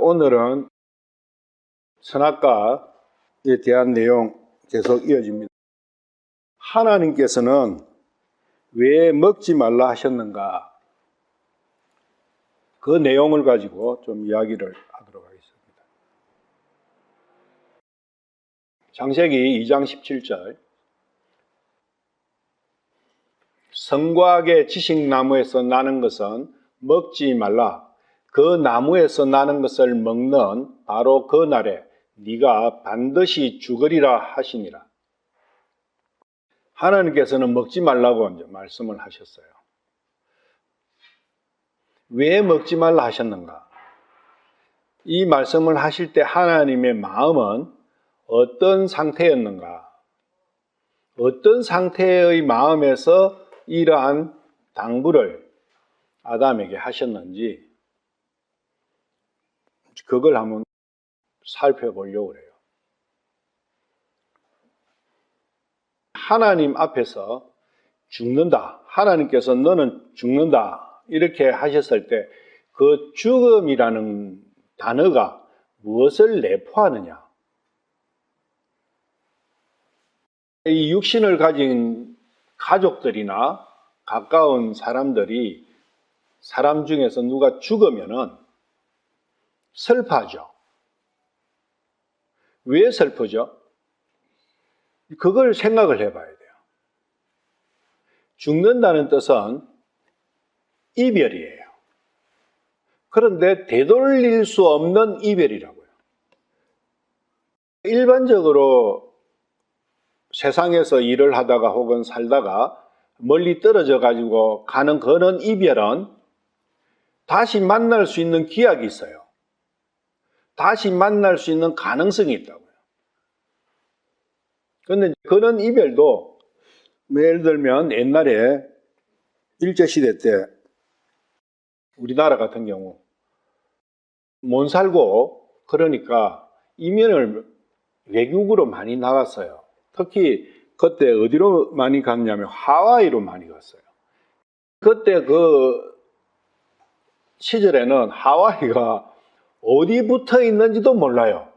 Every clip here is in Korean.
오늘은 선악과에 대한 내용 계속 이어집니다. 하나님께서는 왜 먹지 말라 하셨는가? 그 내용을 가지고 좀 이야기를 하도록 하겠습니다. 창세기 2장 17절, 선과학의 지식나무에서 나는 것은 먹지 말라. 그 나무에서 나는 것을 먹는 바로 그 날에 네가 반드시 죽으리라 하시니라. 하나님께서는 먹지 말라고 이제 말씀을 하셨어요. 왜 먹지 말라 하셨는가? 이 말씀을 하실 때 하나님의 마음은 어떤 상태였는가? 어떤 상태의 마음에서 이러한 당부를 아담에게 하셨는지 그걸 한번 살펴보려고 해요. 하나님 앞에서 죽는다. 하나님께서 너는 죽는다. 이렇게 하셨을 때 그 죽음이라는 단어가 무엇을 내포하느냐? 이 육신을 가진 가족들이나 가까운 사람들이 사람 중에서 누가 죽으면은 슬퍼하죠. 왜 슬프죠? 그걸 생각을 해봐야 돼요. 죽는다는 뜻은 이별이에요. 그런데 되돌릴 수 없는 이별이라고요. 일반적으로 세상에서 일을 하다가 혹은 살다가 멀리 떨어져 가지고 가는 그런 이별은 다시 만날 수 있는 기약이 있어요. 다시 만날 수 있는 가능성이 있다고요. 그런데 그런 이별도 예를 들면 옛날에 일제시대 때 우리나라 같은 경우 못 살고 그러니까 이민을 외국으로 많이 나갔어요. 특히 그때 어디로 많이 갔냐면 하와이로 많이 갔어요. 그때 그 시절에는 하와이가 어디 붙어 있는지도 몰라요.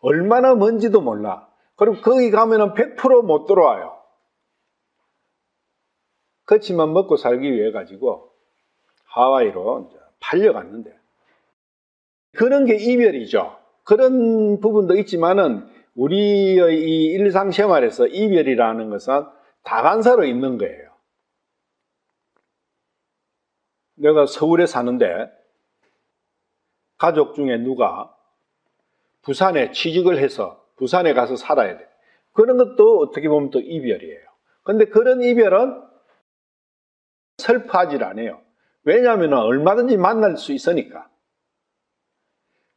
얼마나 먼지도 몰라. 그럼 거기 가면은 100% 못 들어와요. 그렇지만 먹고 살기 위해 가지고 하와이로 팔려갔는데 그런 게 이별이죠. 그런 부분도 있지만은 우리의 이 일상생활에서 이별이라는 것은 다반사로 있는 거예요. 내가 서울에 사는데 가족 중에 누가 부산에 취직을 해서 부산에 가서 살아야 돼. 그런 것도 어떻게 보면 또 이별이에요. 근데 그런 이별은 슬퍼하질 않아요. 왜냐하면 얼마든지 만날 수 있으니까.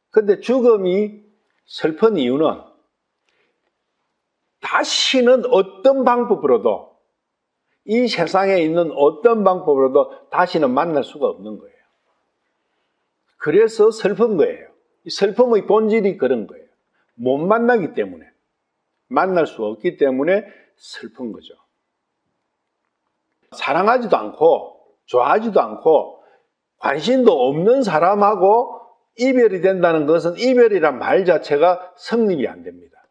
근데 죽음이 슬픈 이유는 다시는 어떤 방법으로도 이 세상에 있는 어떤 방법으로도 다시는 만날 수가 없는 거예요. 그래서 슬픈 거예요. 슬픔의 본질이 그런 거예요. 못 만나기 때문에, 만날 수 없기 때문에 슬픈 거죠. 사랑하지도 않고 좋아하지도 않고 관심도 없는 사람하고 이별이 된다는 것은 이별이란 말 자체가 성립이 안 됩니다.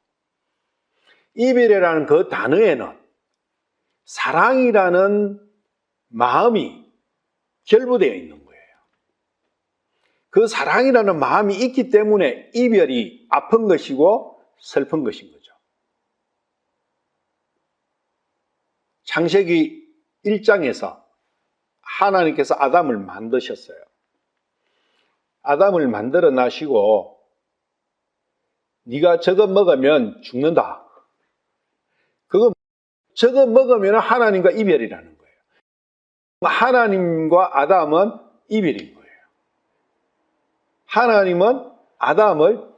이별이라는 그 단어에는 사랑이라는 마음이 결부되어 있는 거예요. 그 사랑이라는 마음이 있기 때문에 이별이 아픈 것이고 슬픈 것인 거죠. 창세기 1장에서 하나님께서 아담을 만드셨어요. 아담을 만들어 놔시고 네가 저거 먹으면 죽는다. 저거 먹으면 하나님과 이별이라는 거예요. 하나님과 아담은 이별인 거예요. 하나님은 아담을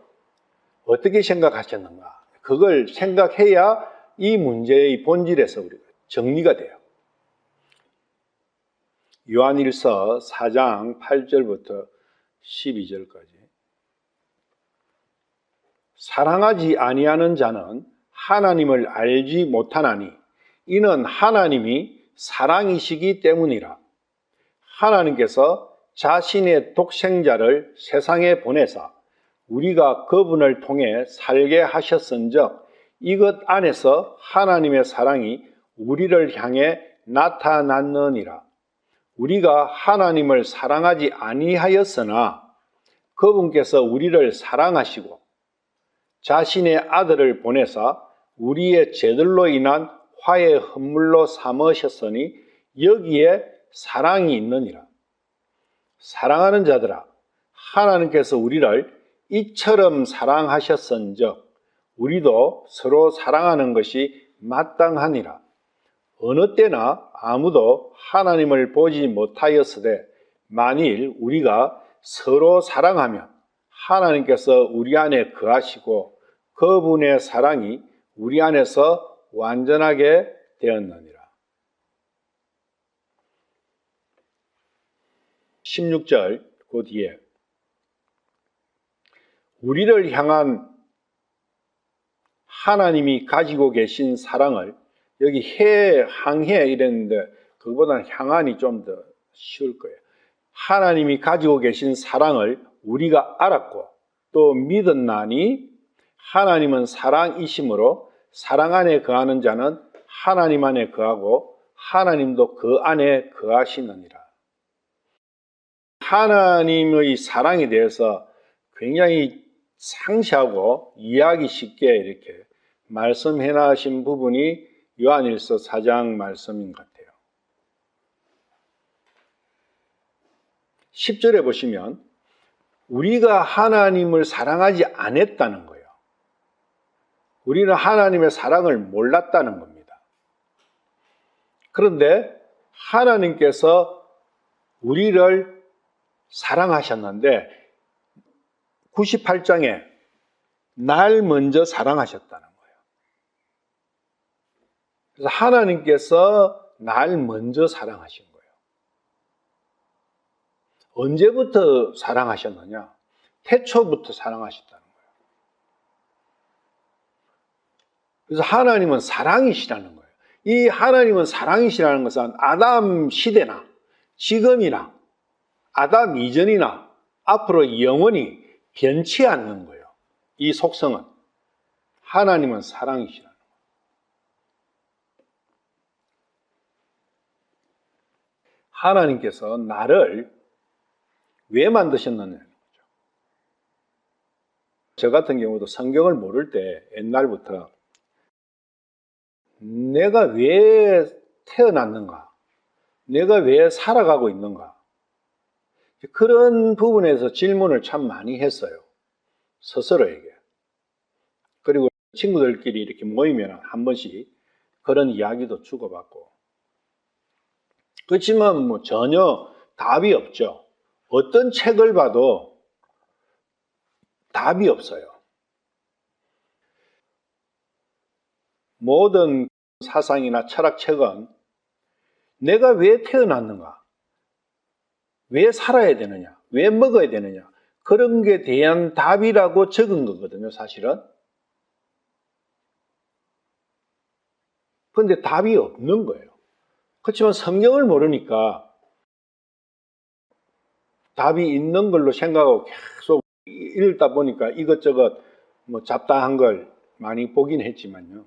어떻게 생각하셨는가? 그걸 생각해야 이 문제의 본질에서 우리가 정리가 돼요. 요한일서 4장 8절부터 12절까지. 사랑하지 아니하는 자는 하나님을 알지 못하나니 이는 하나님이 사랑이시기 때문이라. 하나님께서 자신의 독생자를 세상에 보내사 우리가 그분을 통해 살게 하셨은즉 이것 안에서 하나님의 사랑이 우리를 향해 나타났느니라. 우리가 하나님을 사랑하지 아니하였으나 그분께서 우리를 사랑하시고 자신의 아들을 보내사 우리의 죄들로 인한 화의 헌물로 삼으셨으니 여기에 사랑이 있느니라. 사랑하는 자들아, 하나님께서 우리를 이처럼 사랑하셨은즉 우리도 서로 사랑하는 것이 마땅하니라. 어느 때나 아무도 하나님을 보지 못하였으되 만일 우리가 서로 사랑하면 하나님께서 우리 안에 거하시고 그분의 사랑이 우리 안에서 완전하게 되었느니라. 16절 그 뒤에 우리를 향한 하나님이 가지고 계신 사랑을 여기 항해 이랬는데 그거보다는 향한이 좀 더 쉬울 거예요. 하나님이 가지고 계신 사랑을 우리가 알았고 또 믿었나니 하나님은 사랑이심으로 사랑 안에 거하는 자는 하나님 안에 거하고 하나님도 그 안에 거하시느니라. 하나님의 사랑에 대해서 굉장히 상세하고 이해하기 쉽게 이렇게 말씀해 놔신 부분이 요한일서 4장 말씀인 것 같아요. 10절에 보시면 우리가 하나님을 사랑하지 않았다는 거예요. 우리는 하나님의 사랑을 몰랐다는 겁니다. 그런데 하나님께서 우리를 사랑하셨는데 98장에 날 먼저 사랑하셨다는 거예요. 그래서 하나님께서 날 먼저 사랑하신 거예요. 언제부터 사랑하셨느냐? 태초부터 사랑하셨다는 거예요. 그래서 하나님은 사랑이시라는 거예요. 이 하나님은 사랑이시라는 것은 아담 시대나 지금이나 아담 이전이나 앞으로 영원히 변치 않는 거예요. 이 속성은 하나님은 사랑이시라는 거예요. 하나님께서 나를 왜 만드셨느냐는 거죠. 저 같은 경우도 성경을 모를 때 옛날부터 내가 왜 태어났는가? 내가 왜 살아가고 있는가? 그런 부분에서 질문을 참 많이 했어요. 스스로에게. 그리고 친구들끼리 이렇게 모이면 한 번씩 그런 이야기도 주고받고. 그렇지만 뭐 전혀 답이 없죠. 어떤 책을 봐도 답이 없어요. 모든 사상이나 철학책은 내가 왜 태어났는가? 왜 살아야 되느냐? 왜 먹어야 되느냐? 그런 게 대한 답이라고 적은 거거든요, 사실은. 그런데 답이 없는 거예요. 그렇지만 성경을 모르니까 답이 있는 걸로 생각하고 계속 읽다 보니까 이것저것 뭐 잡다한 걸 많이 보긴 했지만요.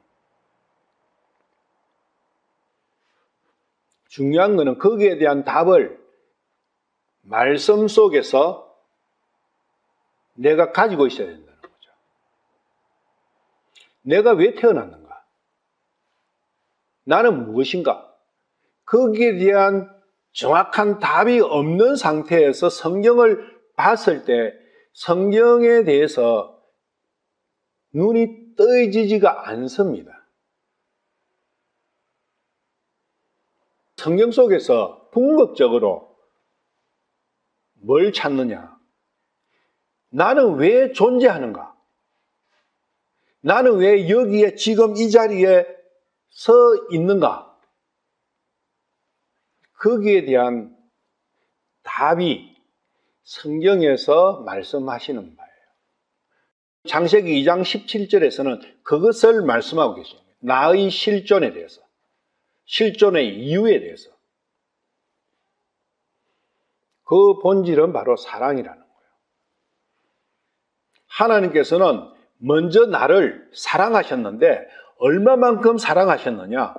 중요한 거는 거기에 대한 답을 말씀 속에서 내가 가지고 있어야 된다는 거죠. 내가 왜 태어났는가? 나는 무엇인가? 거기에 대한 정확한 답이 없는 상태에서 성경을 봤을 때 성경에 대해서 눈이 떠지지가 않습니다. 성경 속에서 궁극적으로 뭘 찾느냐? 나는 왜 존재하는가? 나는 왜 여기에 지금 이 자리에 서 있는가? 거기에 대한 답이 성경에서 말씀하시는 바예요. 창세기 2장 17절에서는 그것을 말씀하고 계십니다. 나의 실존에 대해서, 실존의 이유에 대해서. 그 본질은 바로 사랑이라는 거예요. 하나님께서는 먼저 나를 사랑하셨는데 얼마만큼 사랑하셨느냐?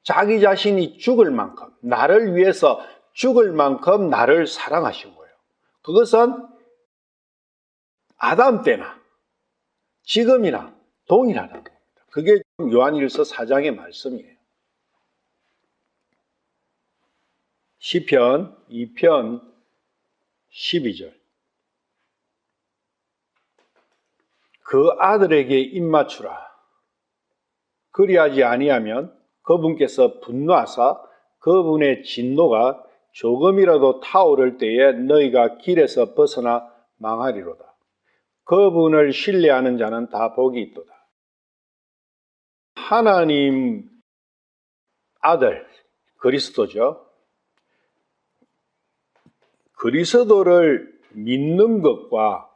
자기 자신이 죽을 만큼, 나를 위해서 죽을 만큼 나를 사랑하신 거예요. 그것은 아담 때나 지금이나 동일하다는 겁니다. 그게 요한일서 4장의 말씀이에요. 시편 2편 12절. 그 아들에게 입맞추라. 그리하지 아니하면 그분께서 분노하사 그분의 진노가 조금이라도 타오를 때에 너희가 길에서 벗어나 망하리로다. 그분을 신뢰하는 자는 다 복이 있도다. 하나님 아들 그리스도죠. 그리스도를 믿는 것과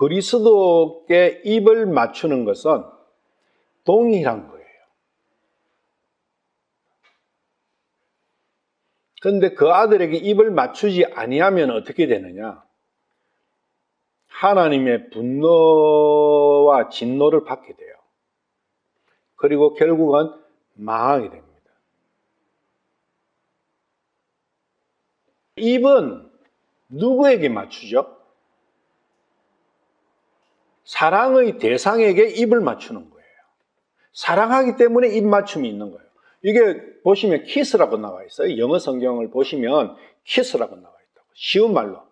그리스도께 입을 맞추는 것은 동일한 거예요. 그런데 그 아들에게 입을 맞추지 아니하면 어떻게 되느냐? 하나님의 분노와 진노를 받게 돼요. 그리고 결국은 망하게 됩니다. 입은 누구에게 맞추죠? 사랑의 대상에게 입을 맞추는 거예요. 사랑하기 때문에 입 맞춤이 있는 거예요. 이게 보시면 키스라고 나와 있어요. 영어 성경을 보시면 키스라고 나와 있다고. 쉬운 말로.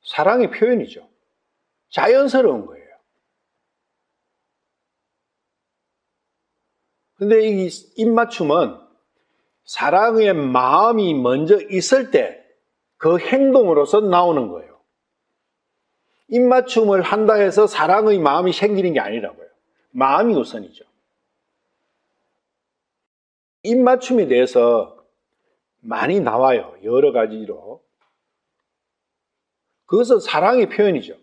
사랑의 표현이죠. 자연스러운 거예요. 근데 이 입맞춤은 사랑의 마음이 먼저 있을 때 그 행동으로서 나오는 거예요. 입맞춤을 한다 해서 사랑의 마음이 생기는 게 아니라고요. 마음이 우선이죠. 입맞춤에 대해서 많이 나와요. 여러 가지로. 그것은 사랑의 표현이죠.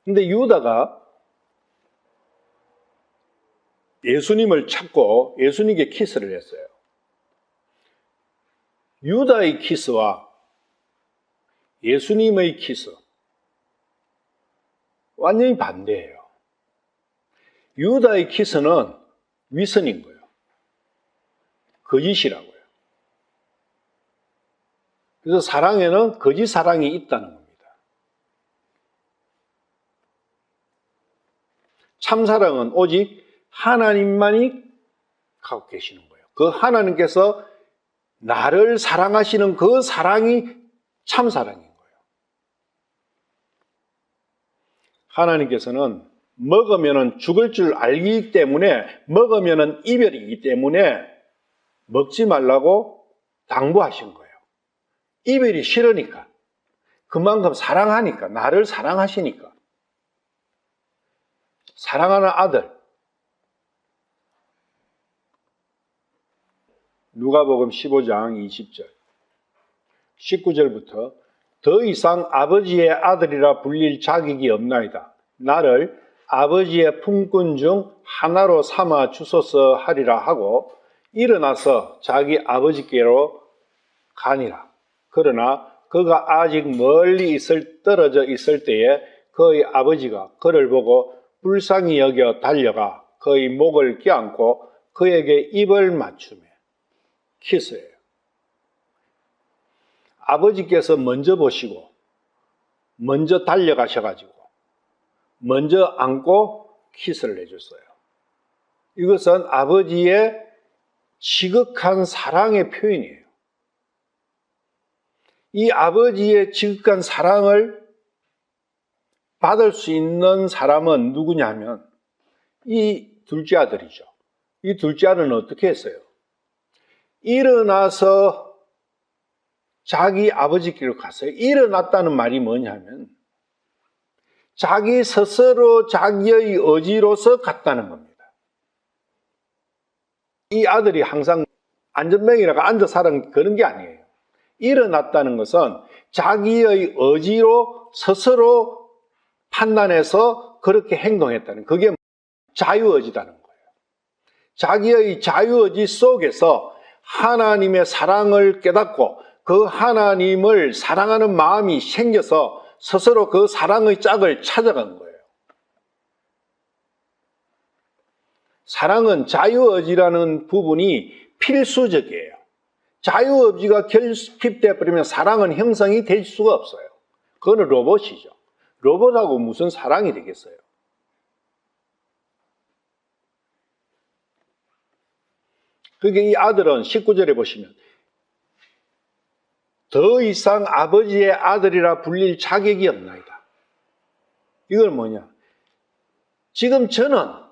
근데 유다가 예수님을 찾고 예수님께 키스를 했어요. 유다의 키스와 예수님의 키스 완전히 반대예요. 유다의 키스는 위선인 거예요. 거짓이라고요. 그래서 사랑에는 거짓 사랑이 있다는 겁니다. 참 사랑은 오직 하나님만이 갖고 계시는 거예요. 그 하나님께서 나를 사랑하시는 그 사랑이 참 사랑인 거예요. 하나님께서는 먹으면 죽을 줄 알기 때문에, 먹으면 이별이기 때문에 먹지 말라고 당부하신 거예요. 이별이 싫으니까, 그만큼 사랑하니까, 나를 사랑하시니까. 사랑하는 아들, 누가복음 15장 20절, 19절부터 더 이상 아버지의 아들이라 불릴 자격이 없나이다. 나를 아버지의 품꾼 중 하나로 삼아 주소서 하리라 하고 일어나서 자기 아버지께로 가니라. 그러나 그가 아직 멀리 떨어져 있을 때에 그의 아버지가 그를 보고 불쌍히 여겨 달려가 그의 목을 껴안고 그에게 입을 맞추며 키스예요. 아버지께서 먼저 보시고 먼저 달려가셔가지고 먼저 안고 키스를 해줬어요. 이것은 아버지의 지극한 사랑의 표현이에요. 이 아버지의 지극한 사랑을 받을 수 있는 사람은 누구냐면 이 둘째 아들이죠. 이 둘째 아들은 어떻게 했어요? 일어나서 자기 아버지께로 갔어요. 일어났다는 말이 뭐냐면 자기 스스로 자기의 의지로서 갔다는 겁니다. 이 아들이 항상 안전뱅이라고 앉아 살은 그런 게 아니에요. 일어났다는 것은 자기의 의지로 스스로 판단해서 그렇게 행동했다는, 그게 자유의지라는 거예요. 자기의 자유의지 속에서 하나님의 사랑을 깨닫고 그 하나님을 사랑하는 마음이 생겨서 스스로 그 사랑의 짝을 찾아간 거예요. 사랑은 자유의지라는 부분이 필수적이에요. 자유의지가 결핍되어 버리면 사랑은 형성이 될 수가 없어요. 그거는 로봇이죠. 로봇하고 무슨 사랑이 되겠어요? 그게 이 아들은 19절에 보시면 더 이상 아버지의 아들이라 불릴 자격이 없나이다. 이건 뭐냐? 지금 저는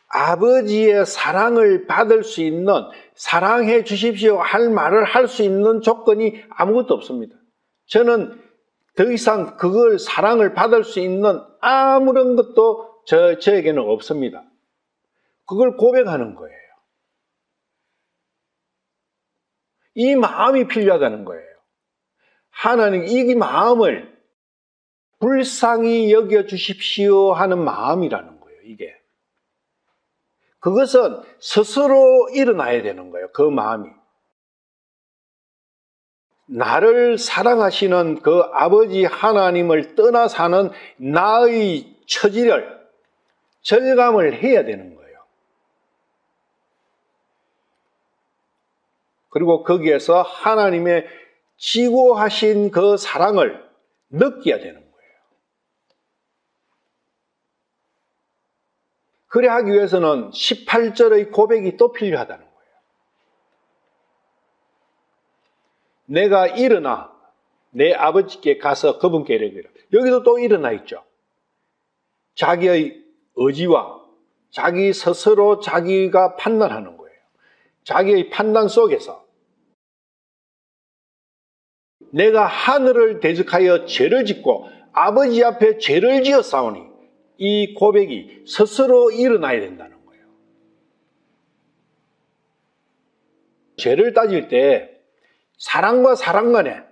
아버지의 사랑을 받을 수 있는, 사랑해 주십시오 할 말을 할 수 있는 조건이 아무것도 없습니다. 저는 더 이상 그걸 사랑을 받을 수 있는 아무런 것도 저에게는 없습니다. 그걸 고백하는 거예요. 이 마음이 필요하다는 거예요. 하나님 이 마음을 불쌍히 여겨 주십시오 하는 마음이라는 거예요. 이게. 그것은 스스로 일어나야 되는 거예요. 그 마음이. 나를 사랑하시는 그 아버지 하나님을 떠나 사는 나의 처지를 절감을 해야 되는 거예요. 그리고 거기에서 하나님의 지고하신 그 사랑을 느껴야 되는 거예요. 그래 하기 위해서는 18절의 고백이 또 필요하다는 거예요. 내가 일어나 내 아버지께 가서 그분께 이르기를. 여기도 또 일어나 있죠. 자기의 의지와 자기 스스로 자기가 판단하는 거예요. 자기의 판단 속에서 내가 하늘을 대적하여 죄를 짓고 아버지 앞에 죄를 지었사오니 이 고백이 스스로 일어나야 된다는 거예요. 죄를 따질 때 사랑과 사랑 간에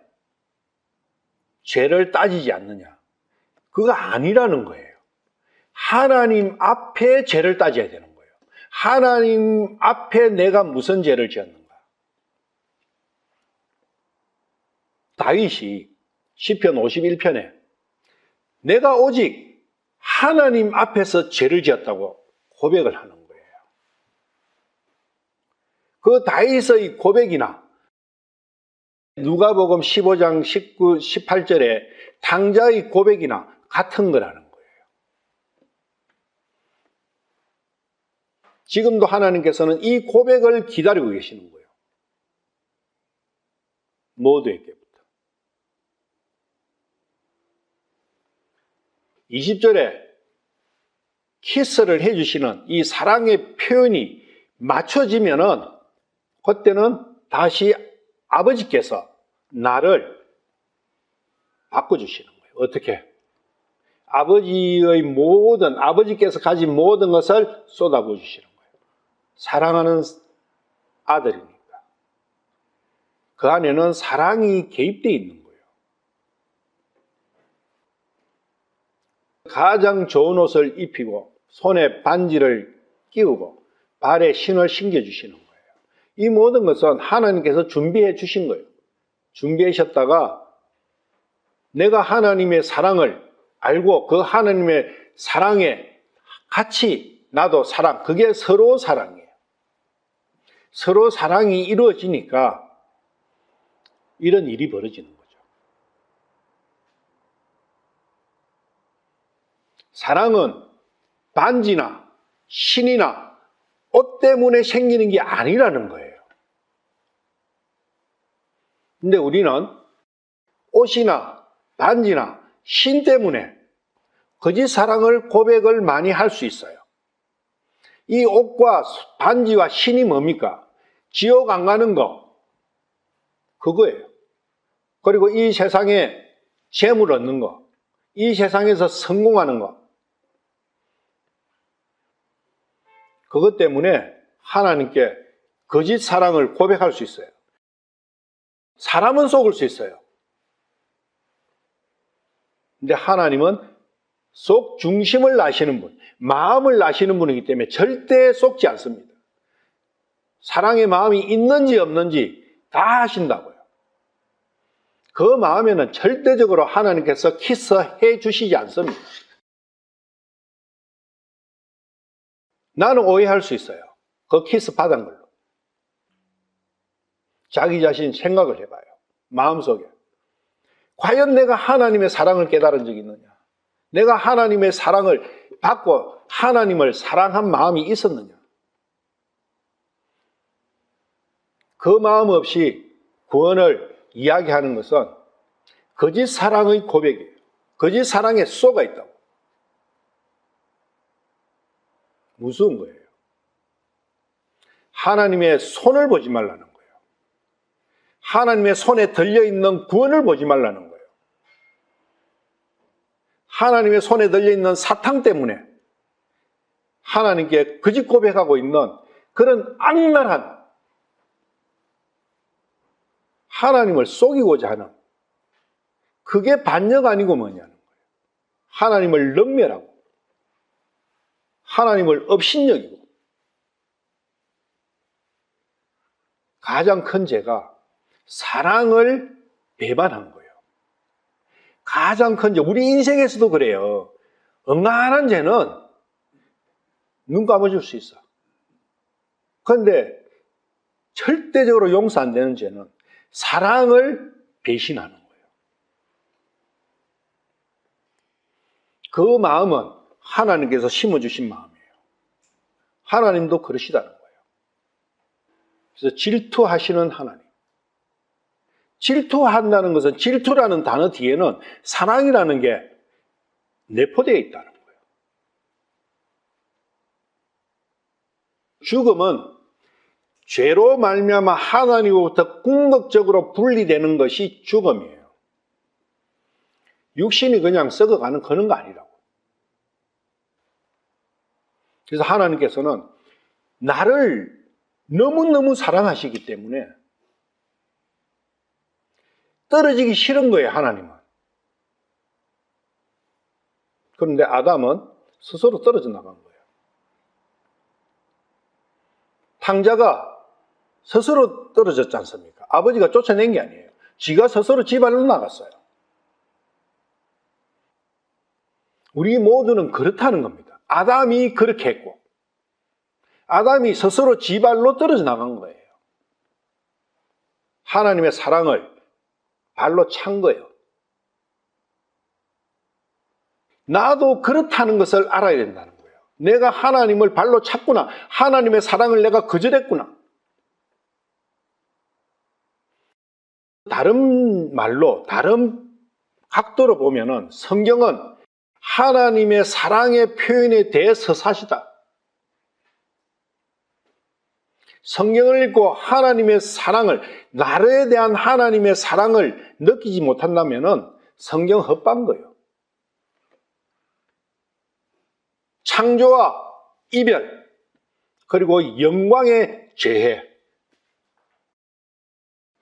죄를 따지지 않느냐? 그거 아니라는 거예요. 하나님 앞에 죄를 따져야 되는 거예요. 하나님 앞에 내가 무슨 죄를 지었는가? 다윗이 시편 51편에 내가 오직 하나님 앞에서 죄를 지었다고 고백을 하는 거예요. 그 다윗의 고백이나 누가복음 15장 19, 18절에 당자의 고백이나 같은 거라는 거예요. 지금도 하나님께서는 이 고백을 기다리고 계시는 거예요. 모두에게부터. 20절에 키스를 해주시는 이 사랑의 표현이 맞춰지면은 그때는 다시 아버지께서 나를 바꿔주시는 거예요. 어떻게? 아버지께서 가진 모든 것을 쏟아부어 주시는 거예요. 사랑하는 아들이니까. 그 안에는 사랑이 개입되어 있는 거예요. 가장 좋은 옷을 입히고 손에 반지를 끼우고 발에 신을 신겨주시는 거예요. 이 모든 것은 하나님께서 준비해 주신 거예요. 준비하셨다가 내가 하나님의 사랑을 알고 그 하나님의 사랑에 같이 나도 사랑, 그게 서로 사랑이에요. 서로 사랑이 이루어지니까 이런 일이 벌어지는 거죠. 사랑은 반지나 신이나 옷 때문에 생기는 게 아니라는 거예요. 근데 우리는 옷이나 반지나 신 때문에 거짓 사랑을 고백을 많이 할 수 있어요. 이 옷과 반지와 신이 뭡니까? 지옥 안 가는 거, 그거예요. 그리고 이 세상에 재물 얻는 거, 이 세상에서 성공하는 거, 그것 때문에 하나님께 거짓 사랑을 고백할 수 있어요. 사람은 속을 수 있어요. 근데 하나님은 속 중심을 아시는 분, 마음을 아시는 분이기 때문에 절대 속지 않습니다. 사랑의 마음이 있는지 없는지 다 아신다고요. 그 마음에는 절대적으로 하나님께서 키스해 주시지 않습니다. 나는 오해할 수 있어요. 그 키스 받은 걸로. 자기 자신 생각을 해봐요. 마음속에. 과연 내가 하나님의 사랑을 깨달은 적이 있느냐? 내가 하나님의 사랑을 받고 하나님을 사랑한 마음이 있었느냐? 그 마음 없이 구원을 이야기하는 것은 거짓 사랑의 고백이에요. 거짓 사랑에 쏘가 있다고. 무서운 거예요. 하나님의 손을 보지 말라는 거예요. 하나님의 손에 들려있는 구원을 보지 말라는 거예요. 하나님의 손에 들려있는 사탕 때문에 하나님께 거짓 고백하고 있는 그런 악랄한 하나님을 속이고자 하는, 그게 반역 아니고 뭐냐는 거예요. 하나님을 능멸하고 하나님을 업신여기고, 가장 큰 죄가 사랑을 배반한 거예요. 가장 큰 죄, 우리 인생에서도 그래요. 응아한 죄는 눈 감아줄 수 있어. 그런데 절대적으로 용서 안 되는 죄는 사랑을 배신하는 거예요. 그 마음은 하나님께서 심어주신 마음이에요. 하나님도 그러시다는 거예요. 그래서 질투하시는 하나님. 질투한다는 것은, 질투라는 단어 뒤에는 사랑이라는 게 내포되어 있다는 거예요. 죽음은 죄로 말미암아 하나님으로부터 궁극적으로 분리되는 것이 죽음이에요. 육신이 그냥 썩어가는 그런 거 아니라고. 그래서 하나님께서는 나를 너무너무 사랑하시기 때문에 떨어지기 싫은 거예요, 하나님은. 그런데 아담은 스스로 떨어져 나간 거예요. 탕자가 스스로 떨어졌지 않습니까? 아버지가 쫓아낸 게 아니에요. 지가 스스로 집안으로 나갔어요. 우리 모두는 그렇다는 겁니다. 아담이 그렇게 했고, 아담이 스스로 지발로 떨어져 나간 거예요. 하나님의 사랑을 발로 찬 거예요. 나도 그렇다는 것을 알아야 된다는 거예요. 내가 하나님을 발로 찼구나. 하나님의 사랑을 내가 거절했구나. 다른 말로, 다른 각도로 보면은 성경은 하나님의 사랑의 표현에 대해서 사시다. 성경을 읽고 하나님의 사랑을, 나에 대한 하나님의 사랑을 느끼지 못한다면 성경 헛반 거예요. 창조와 이별, 그리고 영광의 재해.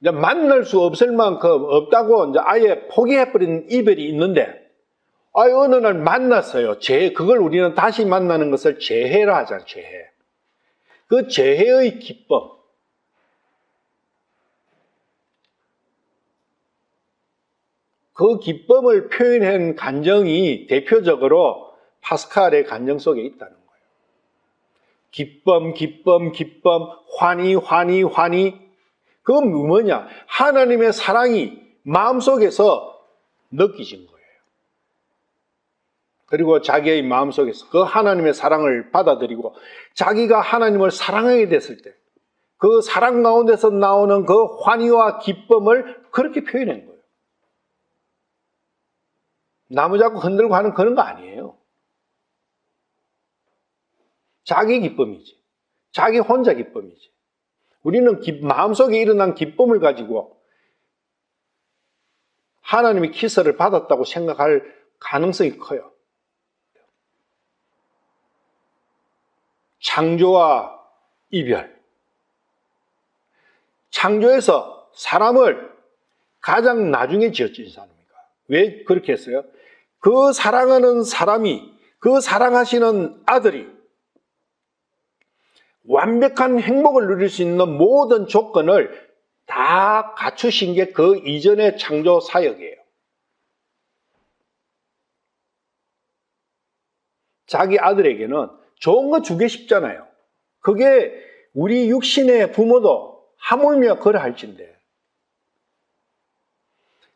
이제 만날 수 없을 만큼 없다고 이제 아예 포기해버린 이별이 있는데, 어느 날 만났어요. 재해. 그걸 우리는 다시 만나는 것을 재해라 하잖아요. 재해. 그 재해의 기쁨. 그 기쁨을 표현한 간정이 대표적으로 파스칼의 간정 속에 있다는 거예요. 기쁨, 기쁨, 기쁨, 환희, 환희, 환희. 그건 뭐냐? 하나님의 사랑이 마음속에서 느껴진 거예요. 그리고 자기의 마음속에서 그 하나님의 사랑을 받아들이고 자기가 하나님을 사랑하게 됐을 때 그 사랑 가운데서 나오는 그 환희와 기쁨을 그렇게 표현한 거예요. 나무 잡고 흔들고 하는 그런 거 아니에요. 자기 기쁨이지. 자기 혼자 기쁨이지. 우리는 마음속에 일어난 기쁨을 가지고 하나님의 키스를 받았다고 생각할 가능성이 커요. 창조와 이별. 창조에서 사람을 가장 나중에 지었지 사람입니까? 왜 그렇게 했어요? 그 사랑하는 사람이, 그 사랑하시는 아들이 완벽한 행복을 누릴 수 있는 모든 조건을 다 갖추신 게 그 이전의 창조 사역이에요. 자기 아들에게는 좋은 거 주고 싶잖아요. 그게 우리 육신의 부모도 하물며 그러할진데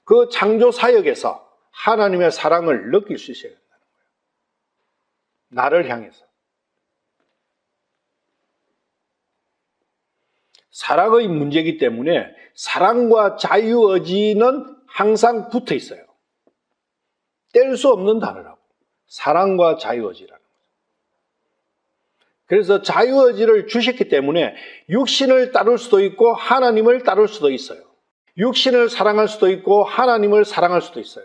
그 창조 사역에서 하나님의 사랑을 느낄 수 있어야 된다는 거예요. 나를 향해서. 사랑의 문제이기 때문에 사랑과 자유의지는 항상 붙어 있어요. 뗄 수 없는 단어라고. 사랑과 자유의지라는 거죠. 그래서 자유의지를 주셨기 때문에 육신을 따를 수도 있고 하나님을 따를 수도 있어요. 육신을 사랑할 수도 있고 하나님을 사랑할 수도 있어요.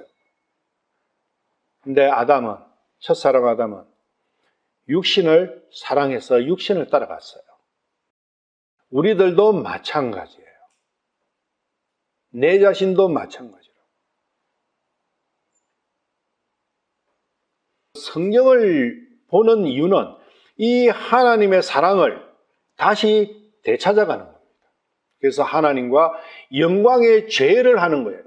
근데 아담은, 첫사랑 아담은 육신을 사랑해서 육신을 따라갔어요. 우리들도 마찬가지예요. 내 자신도 마찬가지로. 성경을 보는 이유는 이 하나님의 사랑을 다시 되찾아가는 겁니다. 그래서 하나님과 영광의 죄를 하는 거예요.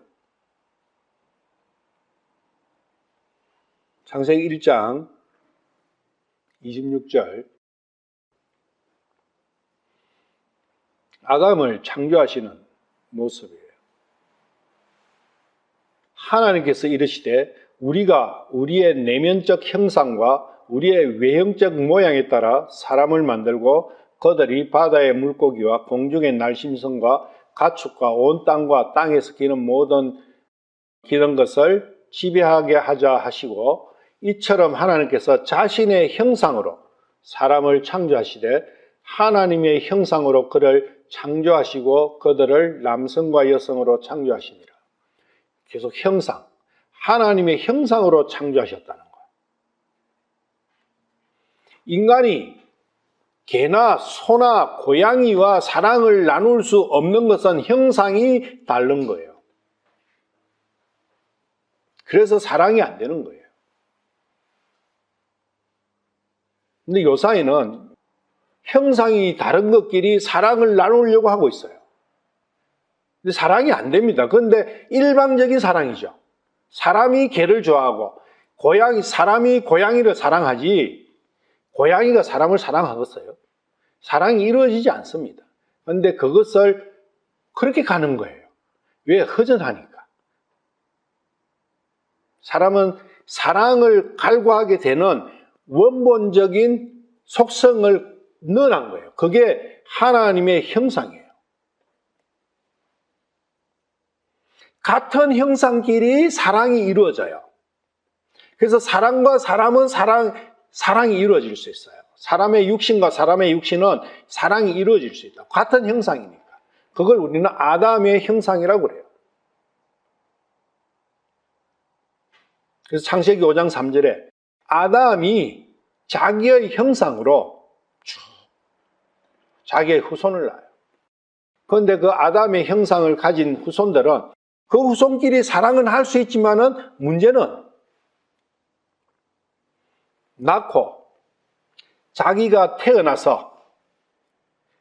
창세기 1장 26절 아담을 창조하시는 모습이에요. 하나님께서 이르시되 우리가 우리의 내면적 형상과 우리의 외형적 모양에 따라 사람을 만들고 그들이 바다의 물고기와 공중의 날심성과 가축과 온 땅과 땅에서 기는 모든 기는 것을 지배하게 하자 하시고 이처럼 하나님께서 자신의 형상으로 사람을 창조하시되 하나님의 형상으로 그를 창조하시고 그들을 남성과 여성으로 창조하시니라. 계속 형상, 하나님의 형상으로 창조하셨다는 거예요. 인간이 개나 소나 고양이와 사랑을 나눌 수 없는 것은 형상이 다른 거예요. 그래서 사랑이 안 되는 거예요. 근데 요사이는 형상이 다른 것끼리 사랑을 나누려고 하고 있어요. 근데 사랑이 안 됩니다. 그런데 일방적인 사랑이죠. 사람이 개를 좋아하고 사람이 고양이를 사랑하지 고양이가 사람을 사랑하겠어요? 사랑이 이루어지지 않습니다. 그런데 그것을 그렇게 가는 거예요. 왜? 허전하니까. 사람은 사랑을 갈구하게 되는 원본적인 속성을 넣어놓은 거예요. 그게 하나님의 형상이에요. 같은 형상끼리 사랑이 이루어져요. 그래서 사람과 사람은 사랑이 이루어질 수 있어요. 사람의 육신과 사람의 육신은 사랑이 이루어질 수 있다. 같은 형상이니까. 그걸 우리는 아담의 형상이라고 그래요. 그래서 창세기 5장 3절에 아담이 자기의 형상으로 자기의 후손을 낳아요. 그런데 그 아담의 형상을 가진 후손들은 그 후손끼리 사랑은 할 수 있지만은 문제는 낳고 자기가 태어나서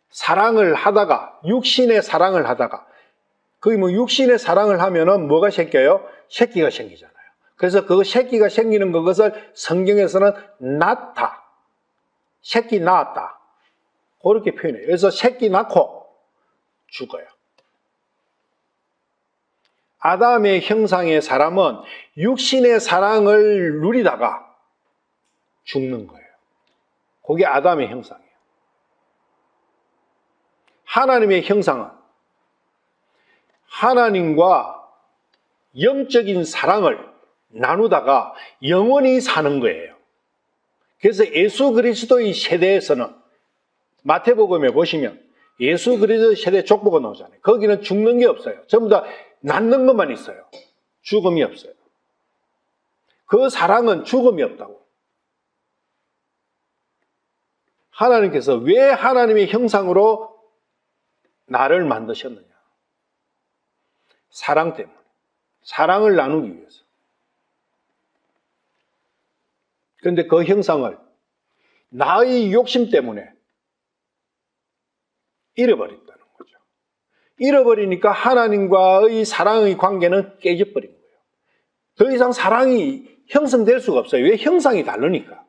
사랑을 하다가 육신의 사랑을 하다가 거기 뭐 육신의 사랑을 하면은 뭐가 생겨요? 새끼가 생기잖아요. 그래서 그 새끼가 생기는 그것을 성경에서는 낳다, 새끼 낳았다 그렇게 표현해요. 그래서 새끼 낳고 죽어요. 아담의 형상의 사람은 육신의 사랑을 누리다가 죽는 거예요. 그게 아담의 형상이에요. 하나님의 형상은 하나님과 영적인 사랑을 나누다가 영원히 사는 거예요. 그래서 예수 그리스도의 세대에서는 마태복음에 보시면 예수 그리스도 세대 족보가 나오잖아요. 거기는 죽는 게 없어요. 전부 다 낳는 것만 있어요. 죽음이 없어요. 그 사랑은 죽음이 없다고. 하나님께서 왜 하나님의 형상으로 나를 만드셨느냐? 사랑 때문에. 사랑을 나누기 위해서. 그런데 그 형상을 나의 욕심 때문에 잃어버렸다는 거죠. 잃어버리니까 하나님과의 사랑의 관계는 깨져버린 거예요. 더 이상 사랑이 형성될 수가 없어요. 왜? 형상이 다르니까.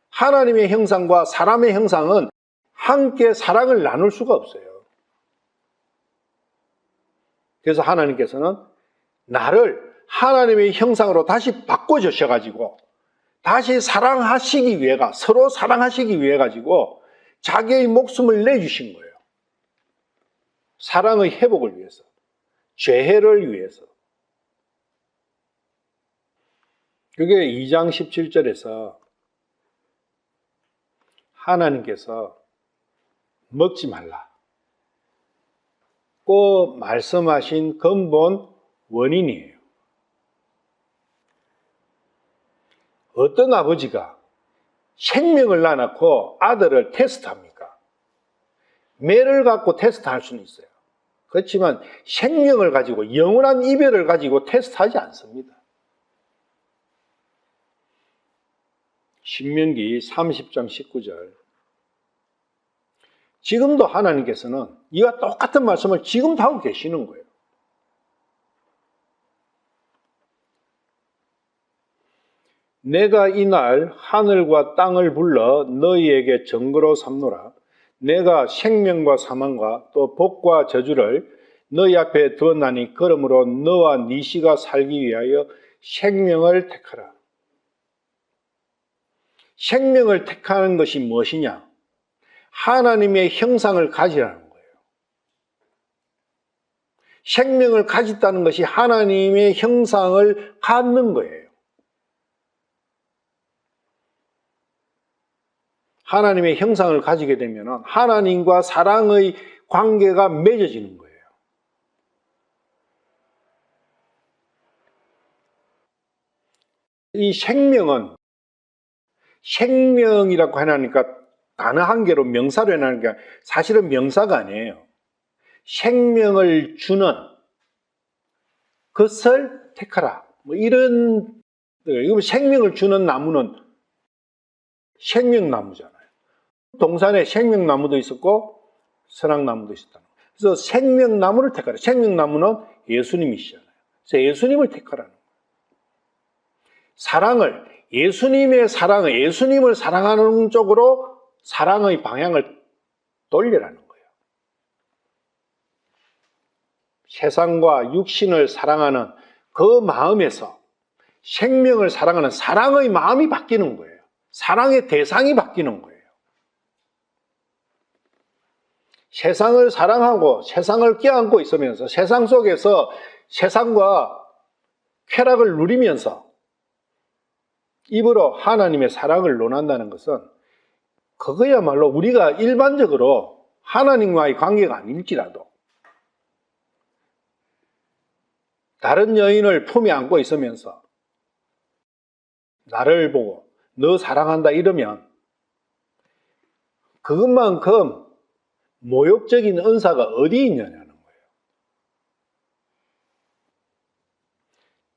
하나님의 형상과 사람의 형상은 함께 사랑을 나눌 수가 없어요. 그래서 하나님께서는 나를 하나님의 형상으로 다시 바꿔주셔가지고 다시 사랑하시기 위해가, 서로 사랑하시기 위해 가지고 자기의 목숨을 내주신 거예요. 사랑의 회복을 위해서, 죄해를 위해서. 그게 2장 17절에서 하나님께서 먹지 말라 꼭 말씀하신 근본 원인이에요. 어떤 아버지가 생명을 낳아놓고 아들을 테스트합니까? 매를 갖고 테스트할 수는 있어요. 그렇지만 생명을 가지고, 영원한 이별을 가지고 테스트하지 않습니다. 신명기 30장 19절. 지금도 하나님께서는 이와 똑같은 말씀을 지금도 하고 계시는 거예요. 내가 이날 하늘과 땅을 불러 너희에게 증거로 삼노라. 내가 생명과 사망과 또 복과 저주를 너희 앞에 두었나니 그러므로 너와 네 씨가 살기 위하여 생명을 택하라. 생명을 택하는 것이 무엇이냐? 하나님의 형상을 가지라는 거예요. 생명을 가졌다는 것이 하나님의 형상을 갖는 거예요. 하나님의 형상을 가지게 되면 하나님과 사랑의 관계가 맺어지는 거예요. 이 생명은, 생명이라고 하니까 단어 한 개로 명사로 해놓으니까 사실은 명사가 아니에요. 생명을 주는 것을 택하라. 뭐 이런, 생명을 주는 나무는 생명나무잖아요. 동산에 생명나무도 있었고 선악나무도 있었다는 거예요. 그래서 생명나무를 택하라. 생명나무는 예수님이시잖아요. 그래서 예수님을 택하라는 거예요. 사랑을, 예수님의 사랑을, 예수님을 사랑하는 쪽으로 사랑의 방향을 돌리라는 거예요. 세상과 육신을 사랑하는 그 마음에서 생명을 사랑하는 사랑의 마음이 바뀌는 거예요. 사랑의 대상이 바뀌는 거예요. 세상을 사랑하고 세상을 껴안고 있으면서 세상 속에서 세상과 쾌락을 누리면서 입으로 하나님의 사랑을 논한다는 것은 그거야말로 우리가 일반적으로 하나님과의 관계가 아닐지라도 다른 여인을 품에 안고 있으면서 나를 보고 너 사랑한다 이러면 그것만큼 모욕적인 은사가 어디 있느냐는 거예요.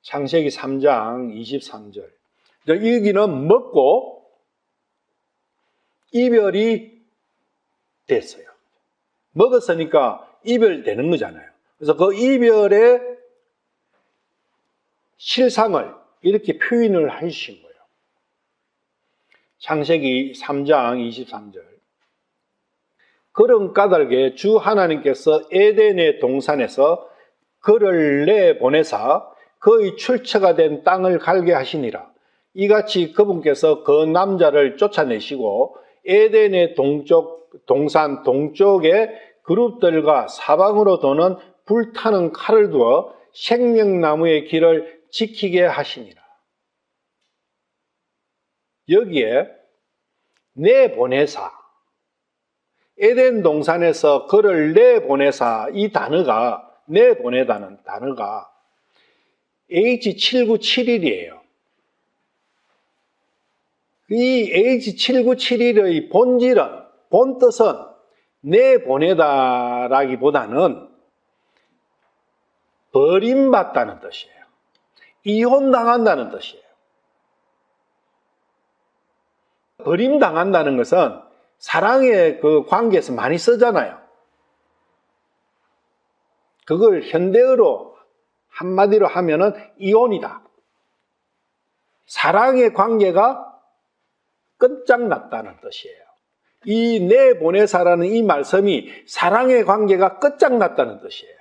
창세기 3장 23절. 여기는 먹고 이별이 됐어요. 먹었으니까 이별되는 거잖아요. 그래서 그 이별의 실상을 이렇게 표현을 해주신 거예요. 창세기 3장 23절. 그런 까닭에 주 하나님께서 에덴의 동산에서 그를 내보내사 그의 출처가 된 땅을 갈게 하시니라. 이같이 그분께서 그 남자를 쫓아내시고 에덴의 동산 동쪽에 그룹들과 사방으로 도는 불타는 칼을 두어 생명나무의 길을 지키게 하시니라. 여기에 내보내사, 에덴 동산에서 그를 내보내사, 이 단어가, 내보내다는 단어가 H7971이에요. 이 H7971의 본질은, 본뜻은 내보내다라기보다는 버림받다는 뜻이에요. 이혼당한다는 뜻이에요. 버림당한다는 것은 사랑의 그 관계에서 많이 쓰잖아요. 그걸 현대어로 한마디로 하면은 이혼이다. 사랑의 관계가 끝장났다는 뜻이에요. 이 내보내사라는 이 말씀이 사랑의 관계가 끝장났다는 뜻이에요.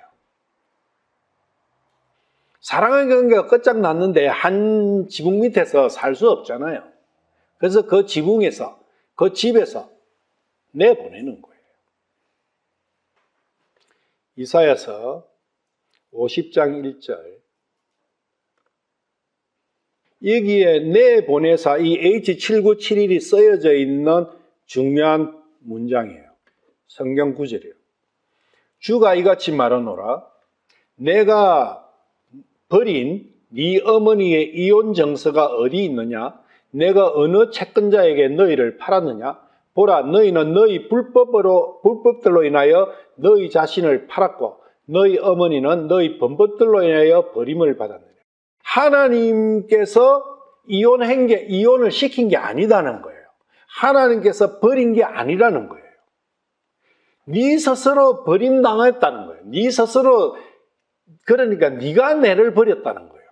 사랑의 관계가 끝장났는데 한 지붕 밑에서 살 수 없잖아요. 그래서 그 지붕에서, 그 집에서 내보내는 거예요. 이사야서 50장 1절. 여기에 내보내사 이 H7971이 쓰여져 있는 중요한 문장이에요. 성경 구절이에요. 주가 이같이 말하노라. 내가 버린 네 어머니의 이혼 정서가 어디 있느냐? 내가 어느 채권자에게 너희를 팔았느냐? 보라, 너희는 너희 불법들로 인하여 너희 자신을 팔았고 너희 어머니는 너희 범법들로 인하여 버림을 받았느냐. 하나님께서 이혼을 시킨 게 아니다는 거예요. 하나님께서 버린 게 아니라는 거예요. 네 스스로 버림당했다는 거예요. 네 스스로, 그러니까 네가 내를 버렸다는 거예요.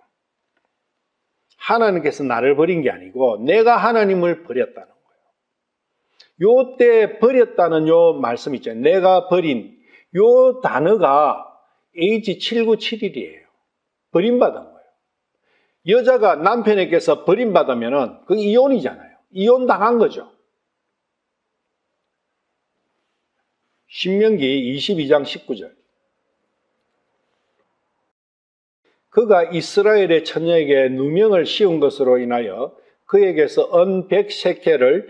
하나님께서 나를 버린 게 아니고 내가 하나님을 버렸다는 거예요. 요때 버렸다는 요 말씀 있잖아요. 내가 버린 요 단어가 H7971이에요. 버림받은 거예요. 여자가 남편에게서 버림받으면은 그게 이혼이잖아요. 이혼당한 거죠. 신명기 22장 19절. 그가 이스라엘의 처녀에게 누명을 씌운 것으로 인하여 그에게서 은 100세켈을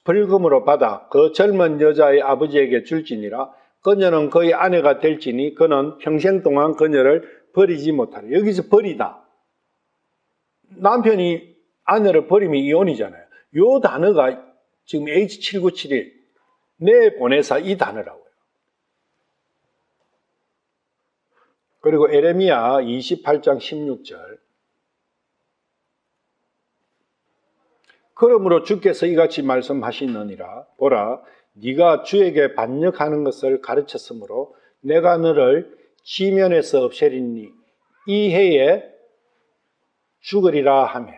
벌금으로 받아 그 젊은 여자의 아버지에게 줄지니라. 그녀는 그의 아내가 될지니 그는 평생 동안 그녀를 버리지 못하라. 여기서 버리다. 남편이 아내를 버리면 이혼이잖아요. 요 단어가 지금 H7971 내보내사 이 단어라고요. 그리고 에레미야 28장 16절. 그러므로 주께서 이같이 말씀하시느니라. 보라, 네가 주에게 반역하는 것을 가르쳤으므로 내가 너를 지면에서 없애리니 이 해에 죽으리라 하며.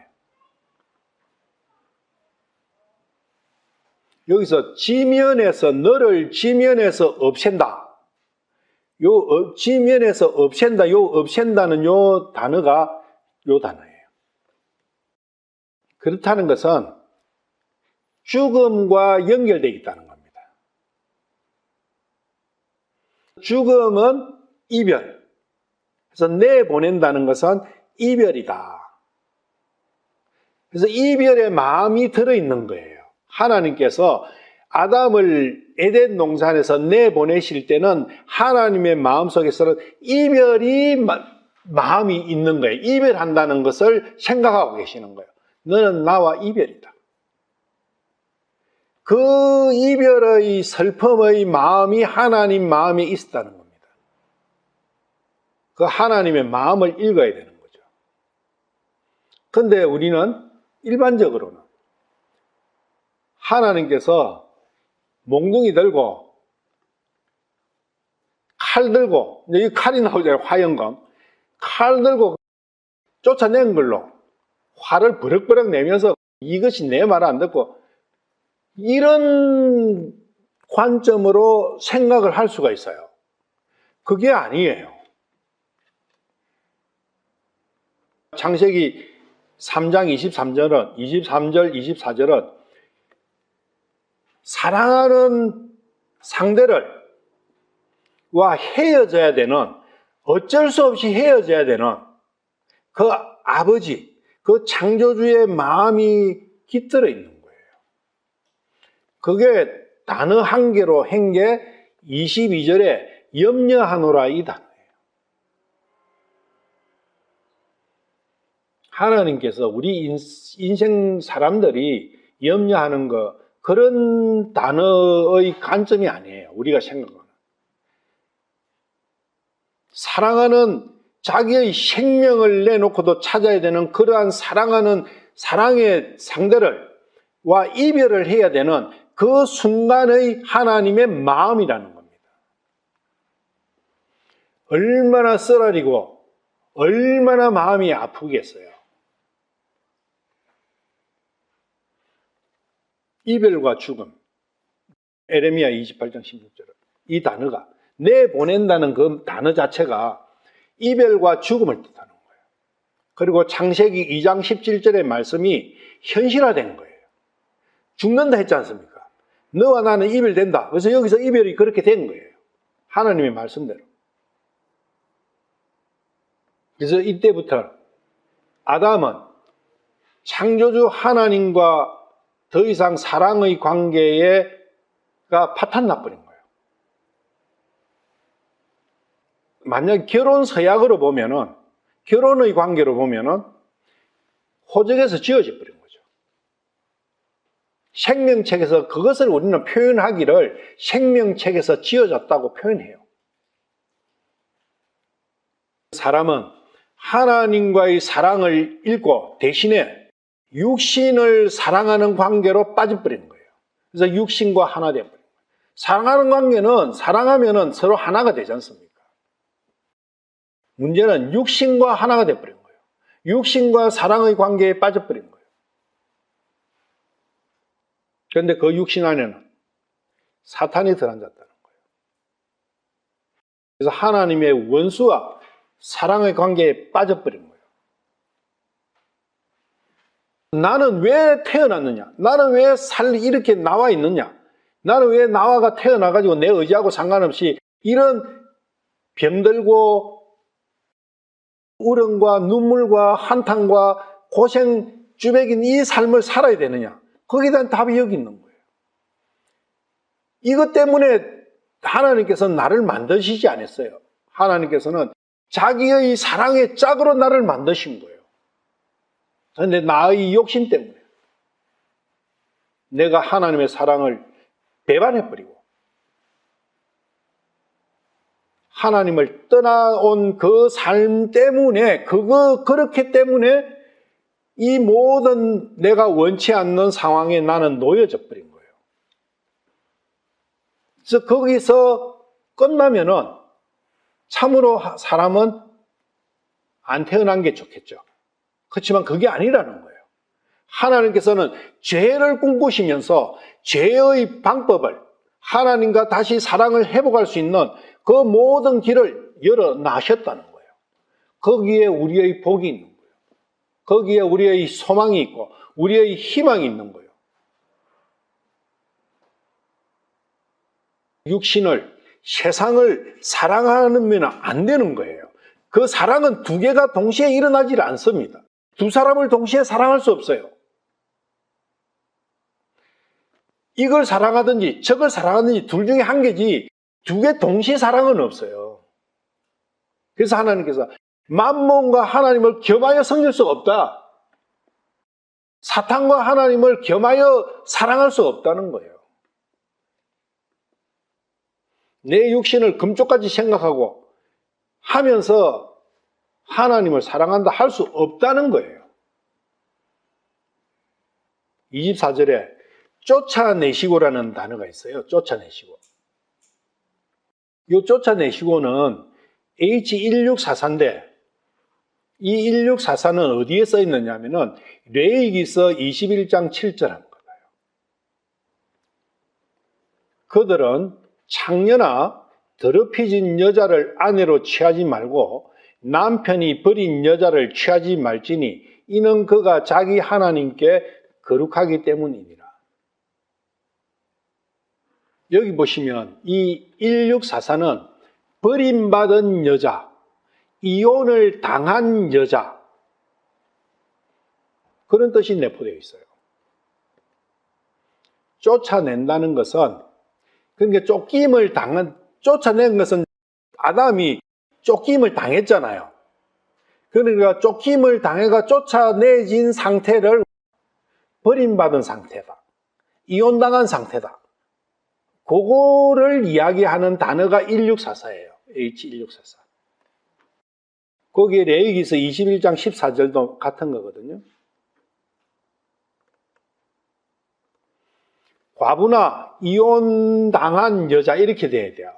여기서 지면에서, 너를 지면에서 없앤다. 요 지면에서 없앤다. 요 없앤다는 요 단어가 요 단어예요. 그렇다는 것은 죽음과 연결되어 있다는 겁니다. 죽음은 이별. 그래서 내보낸다는 것은 이별이다. 그래서 이별의 마음이 들어있는 거예요. 하나님께서 아담을 에덴 동산에서 내보내실 때는 하나님의 마음속에서는 이별이 마음이 있는 거예요. 이별한다는 것을 생각하고 계시는 거예요. 너는 나와 이별이다. 그 이별의 슬픔의 마음이 하나님 마음에 있었다는 겁니다. 그 하나님의 마음을 읽어야 되는 거죠. 그런데 우리는 일반적으로는 하나님께서 몽둥이 들고 칼 들고, 이 칼이 나오잖아요. 화영검. 칼 들고 쫓아낸 걸로 화를 버럭버럭 내면서 이것이 내 말 안 듣고, 이런 관점으로 생각을 할 수가 있어요. 그게 아니에요. 창세기 3장 23절, 24절은 사랑하는 상대를 와 헤어져야 되는, 어쩔 수 없이 헤어져야 되는 그 아버지, 그 창조주의 마음이 깃들어 있는 거예요. 그게 단어 한 개로 한 게 22절에 염려하노라 이 단어예요. 하나님께서 우리 인생 사람들이 염려하는 거, 그런 단어의 관점이 아니에요. 우리가 생각하는. 사랑하는, 자기의 생명을 내놓고도 찾아야 되는 그러한 사랑하는 사랑의 상대를 와 이별을 해야 되는 그 순간의 하나님의 마음이라는 겁니다. 얼마나 쓰라리고 얼마나 마음이 아프겠어요. 이별과 죽음, 에레미야 28장 16절. 이 단어가, 내보낸다는 그 단어 자체가 이별과 죽음을 뜻하는 거예요. 그리고 창세기 2장 17절의 말씀이 현실화된 거예요. 죽는다 했지 않습니까? 너와 나는 이별된다. 그래서 여기서 이별이 그렇게 된 거예요. 하나님의 말씀대로. 그래서 이때부터 아담은 창조주 하나님과 더 이상 사랑의 관계가 파탄 나버린 거예요. 만약 결혼 서약으로 보면은, 결혼의 관계로 보면은 호적에서 지어져 버린 거죠. 생명책에서, 그것을 우리는 표현하기를 생명책에서 지어졌다고 표현해요. 사람은 하나님과의 사랑을 잃고 대신에 육신을 사랑하는 관계로 빠져버리는 거예요. 그래서 육신과 하나 되어버린 거예요. 사랑하는 관계는, 사랑하면은 서로 하나가 되지 않습니까? 문제는 육신과 하나가 되어버린 거예요. 육신과 사랑의 관계에 빠져버린 거예요. 그런데 그 육신 안에는 사탄이 들어앉았다는 거예요. 그래서 하나님의 원수와 사랑의 관계에 빠져버린 거예요. 나는 왜 태어났느냐? 나는 왜 이렇게 나와 있느냐? 나는 왜 나와가 태어나가지고 내 의지하고 상관없이 이런 병들고 우렁과 눈물과 한탄과 고생 주백인 이 삶을 살아야 되느냐? 거기에 대한 답이 여기 있는 거예요. 이것 때문에 하나님께서는 나를 만드시지 않았어요. 하나님께서는 자기의 사랑의 짝으로 나를 만드신 거예요. 그런데 나의 욕심 때문에 내가 하나님의 사랑을 배반해버리고 하나님을 떠나온 그 삶 때문에, 그렇기 때문에 이 모든 내가 원치 않는 상황에 나는 놓여져 버린 거예요. 그래서 거기서 끝나면은 참으로 사람은 안 태어난 게 좋겠죠. 그렇지만 그게 아니라는 거예요. 하나님께서는 죄를 꿈꾸시면서 죄의 방법을, 하나님과 다시 사랑을 회복할 수 있는 그 모든 길을 열어놔셨다는 거예요. 거기에 우리의 복이 있는 거예요. 거기에 우리의 소망이 있고 우리의 희망이 있는 거예요. 육신을, 세상을 사랑하면 안 되는 거예요. 그 사랑은 두 개가 동시에 일어나질 않습니다. 두 사람을 동시에 사랑할 수 없어요. 이걸 사랑하든지 저걸 사랑하든지 둘 중에 한 개지 두 개 동시에 사랑은 없어요. 그래서 하나님께서 만몬과 하나님을 겸하여 섬길 수가 없다. 사탄과 하나님을 겸하여 사랑할 수 없다는 거예요. 내 육신을 금쪽같이 생각하고 하면서 하나님을 사랑한다 할 수 없다는 거예요. 24절에 쫓아내시고라는 단어가 있어요. 쫓아내시고. 이 쫓아내시고는 H1644인데 이 1644는 어디에 써 있느냐 하면은 레위기서 21장 7절 한 거예요. 그들은 창녀나 더럽혀진 여자를 아내로 취하지 말고 남편이 버린 여자를 취하지 말지니 이는 그가 자기 하나님께 거룩하기 때문이니라. 여기 보시면 이 1644는 버림받은 여자, 이혼을 당한 여자, 그런 뜻이 내포되어 있어요. 쫓아낸다는 것은, 그러니까 쫓아낸 것은 아담이 쫓김을 당했잖아요. 그러니까 쫓김을 당해가 쫓아내진 상태를 버림받은 상태다. 이혼당한 상태다. 그거를 이야기하는 단어가 1644예요. H1644. 거기에 레위기서 21장 14절도 같은 거거든요. 과부나 이혼당한 여자 이렇게 돼야 돼요.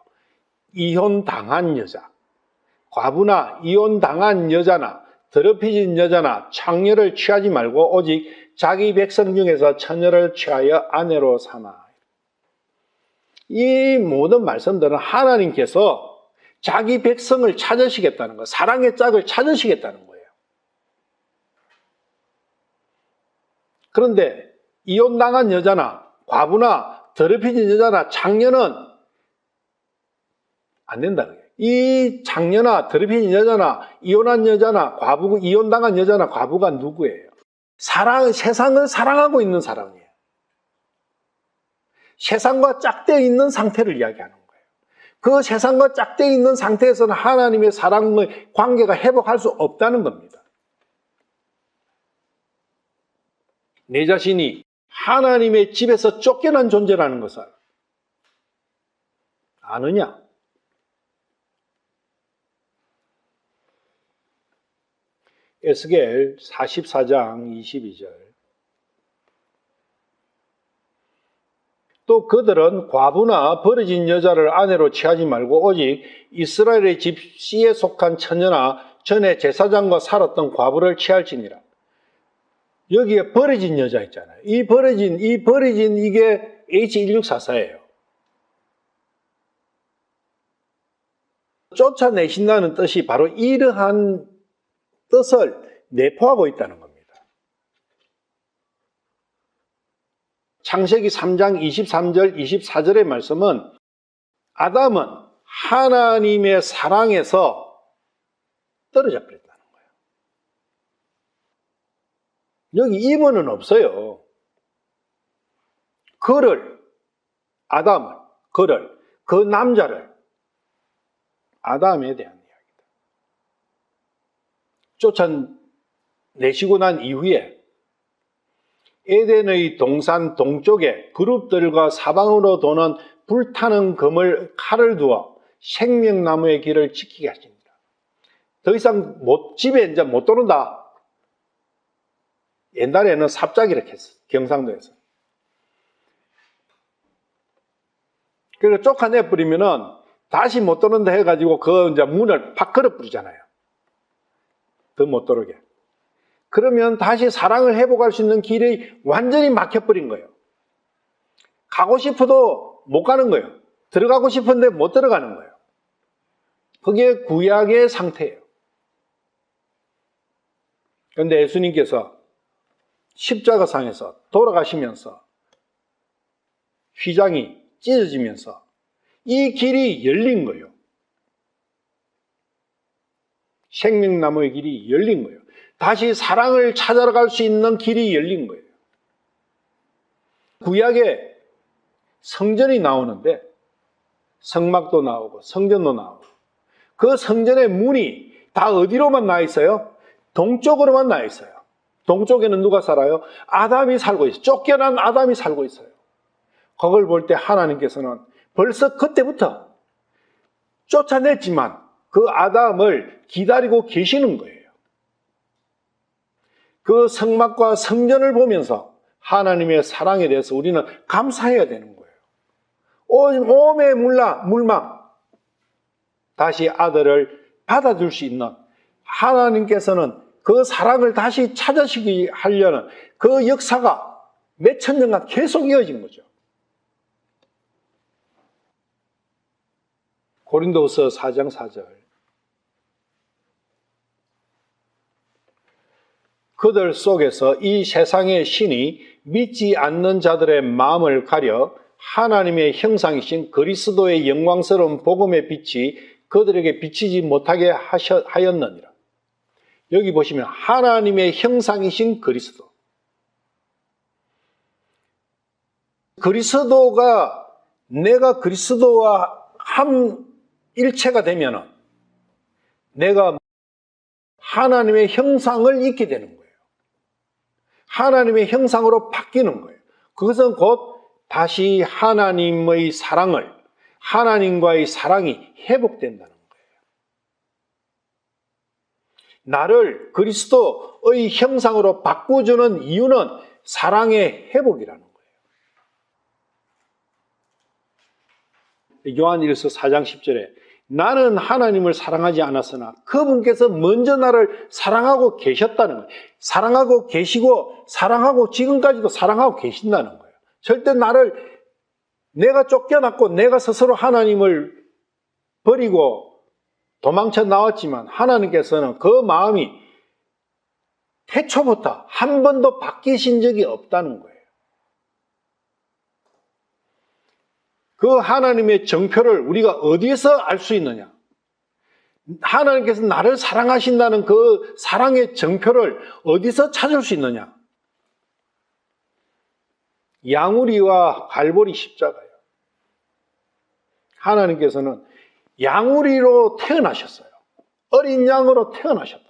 이혼당한 여자. 과부나 이혼당한 여자나 더럽혀진 여자나 창녀를 취하지 말고 오직 자기 백성 중에서 처녀를 취하여 아내로 삼아. 이 모든 말씀들은 하나님께서 자기 백성을 찾으시겠다는 거, 사랑의 짝을 찾으시겠다는 거예요. 그런데 이혼당한 여자나 과부나 더럽혀진 여자나 창녀는 안 된다는 거예요. 이 창녀나 더럽혀진 여자나 이혼한 여자나 과부, 이혼당한 여자나 과부가 누구예요? 세상을 사랑하고 있는 사람이에요. 세상과 짝되어 있는 상태를 이야기하는 거예요. 그 세상과 짝되어 있는 상태에서는 하나님의 사랑의 관계가 회복할 수 없다는 겁니다. 내 자신이 하나님의 집에서 쫓겨난 존재라는 것을 아느냐? 에스겔 44장 22절. 또 그들은 과부나 버려진 여자를 아내로 취하지 말고 오직 이스라엘의 집시에 속한 처녀나 전에 제사장과 살았던 과부를 취할지니라. 여기에 버려진 여자 있잖아요. 이 버려진 이게 H1644예요. 쫓아내신다는 뜻이 바로 이러한 뜻을 내포하고 있다는 겁니다. 창세기 3장 23절, 24절의 말씀은 아담은 하나님의 사랑에서 떨어져 버렸다는 거예요. 여기 이분은 없어요. 그 남자를, 아담에 대한 이야기다. 쫓아내시고 난 이후에 에덴의 동산 동쪽에 그룹들과 사방으로 도는 불타는 칼을 두어 생명나무의 길을 지키게 하십니다. 더 이상 집에 이제 못 들어온다. 옛날에는 삽작 이렇게 했어요. 경상도에서. 그래서 쫓아내버리면은 다시 못 들어온다 해가지고 그 이제 문을 팍 걸어버리잖아요. 더 못 들어오게. 그러면 다시 사랑을 회복할 수 있는 길이 완전히 막혀버린 거예요. 가고 싶어도 못 가는 거예요. 들어가고 싶은데 못 들어가는 거예요. 그게 구약의 상태예요. 그런데 예수님께서 십자가상에서 돌아가시면서 휘장이 찢어지면서 이 길이 열린 거예요. 생명나무의 길이 열린 거예요. 다시 사랑을 찾아갈 수 있는 길이 열린 거예요. 구약에 성전이 나오는데 성막도 나오고 성전도 나오고 그 성전의 문이 다 어디로만 나 있어요? 동쪽으로만 나 있어요. 동쪽에는 누가 살아요? 아담이 살고 있어요. 쫓겨난 아담이 살고 있어요. 그걸 볼 때 하나님께서는 벌써 그때부터 쫓아냈지만 그 아담을 기다리고 계시는 거예요. 그 성막과 성전을 보면서 하나님의 사랑에 대해서 우리는 감사해야 되는 거예요. 온몸에 물망 다시 아들을 받아줄 수 있는 하나님께서는 그 사랑을 다시 찾으시기 하려는 그 역사가 몇천 년간 계속 이어진 거죠. 고린도후서 4장 4절. 그들 속에서 이 세상의 신이 믿지 않는 자들의 마음을 가려 하나님의 형상이신 그리스도의 영광스러운 복음의 빛이 그들에게 비치지 못하게 하였느니라. 여기 보시면 하나님의 형상이신 그리스도. 그리스도가 내가 그리스도와 한 일체가 되면은 내가 하나님의 형상을 입게 되는 거예요. 하나님의 형상으로 바뀌는 거예요. 그것은 곧 다시 하나님의 사랑을, 하나님과의 사랑이 회복된다는 거예요. 나를 그리스도의 형상으로 바꿔주는 이유는 사랑의 회복이라는 거예요. 요한일서 4장 10절에 나는 하나님을 사랑하지 않았으나 그분께서 먼저 나를 사랑하고 계셨다는 거예요. 사랑하고 계시고 사랑하고 지금까지도 사랑하고 계신다는 거예요. 절대 내가 쫓겨났고 내가 스스로 하나님을 버리고 도망쳐 나왔지만 하나님께서는 그 마음이 태초부터 한 번도 바뀌신 적이 없다는 거예요. 그 하나님의 정표를 우리가 어디에서 알 수 있느냐? 하나님께서 나를 사랑하신다는 그 사랑의 정표를 어디서 찾을 수 있느냐? 양우리와 갈보리 십자가예요. 하나님께서는 양우리로 태어나셨어요. 어린 양으로 태어나셨다.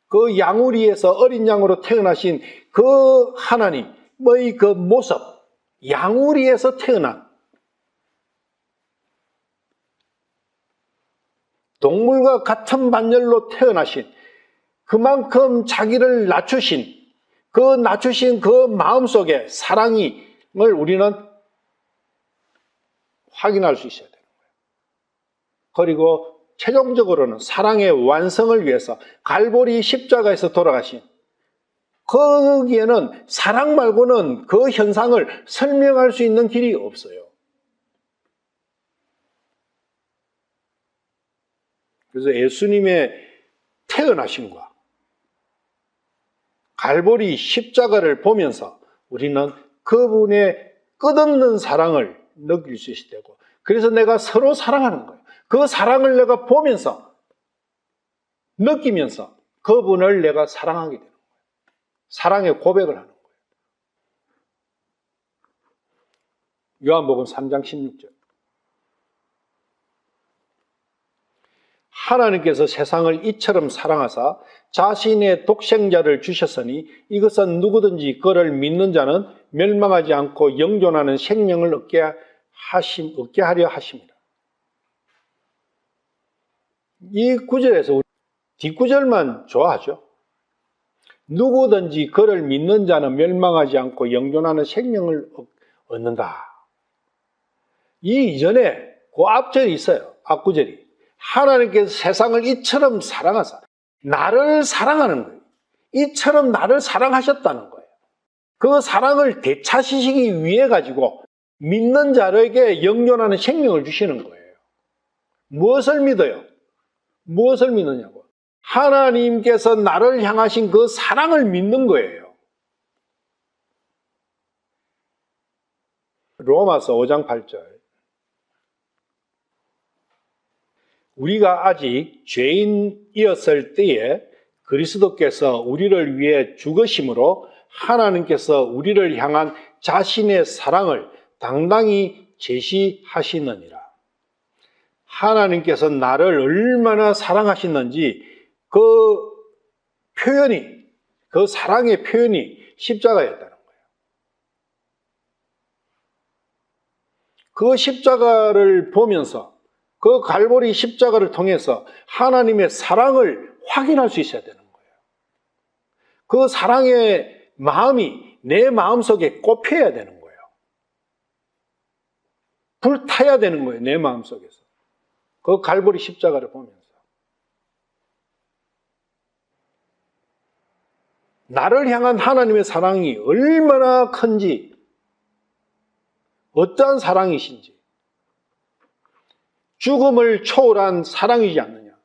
그 양우리에서 어린 양으로 태어나신 그 하나님의 그 모습, 양우리에서 태어난 동물과 같은 반열로 태어나신 그만큼 자기를 낮추신 그 마음속에 사랑을 우리는 확인할 수 있어야 되는 거예요. 그리고 최종적으로는 사랑의 완성을 위해서 갈보리 십자가에서 돌아가신 거기에는 사랑 말고는 그 현상을 설명할 수 있는 길이 없어요. 그래서 예수님의 태어나심과 갈보리 십자가를 보면서 우리는 그분의 끝없는 사랑을 느낄 수 있을 테고, 그래서 내가 서로 사랑하는 거예요. 그 사랑을 내가 보면서 느끼면서 그분을 내가 사랑하게 되는 거예요. 사랑의 고백을 하는 거예요. 요한복음 3장 16절. 하나님께서 세상을 이처럼 사랑하사 자신의 독생자를 주셨으니 이것은 누구든지 그를 믿는 자는 멸망하지 않고 영존하는 생명을 얻게 하려 하심이라. 이 구절에서 뒷구절만 좋아하죠. 누구든지 그를 믿는 자는 멸망하지 않고 영존하는 생명을 얻는다. 이 이전에 그 앞절이 있어요. 앞구절이. 하나님께서 세상을 이처럼 사랑하사 나를 사랑하는 거예요. 이처럼 나를 사랑하셨다는 거예요. 그 사랑을 되찾으시기 위해 가지고 믿는 자에게 영존하는 생명을 주시는 거예요. 무엇을 믿어요? 무엇을 믿느냐고? 하나님께서 나를 향하신 그 사랑을 믿는 거예요. 로마서 5장 8절. 우리가 아직 죄인이었을 때에 그리스도께서 우리를 위해 죽으심으로 하나님께서 우리를 향한 자신의 사랑을 당당히 제시하시느니라. 하나님께서 나를 얼마나 사랑하시는지 그 표현이, 그 사랑의 표현이 십자가였다는 거예요. 그 십자가를 보면서 그 갈보리 십자가를 통해서 하나님의 사랑을 확인할 수 있어야 되는 거예요. 그 사랑의 마음이 내 마음속에 꼽혀야 되는 거예요. 불타야 되는 거예요. 내 마음속에서. 그 갈보리 십자가를 보면서. 나를 향한 하나님의 사랑이 얼마나 큰지, 어떠한 사랑이신지, 죽음을 초월한 사랑이지 않느냐.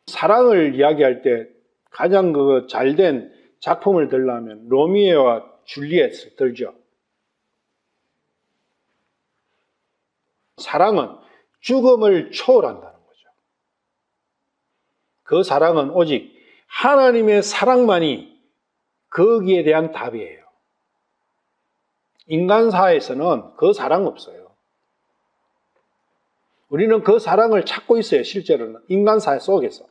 사랑을 이야기할 때 가장 잘된 작품을 들려면 로미오와 줄리엣을 들죠. 사랑은 죽음을 초월한다는 거죠. 그 사랑은 오직 하나님의 사랑만이 거기에 대한 답이에요. 인간사에서는 그 사랑 없어요. 우리는 그 사랑을 찾고 있어요. 실제로는 인간사 속에서.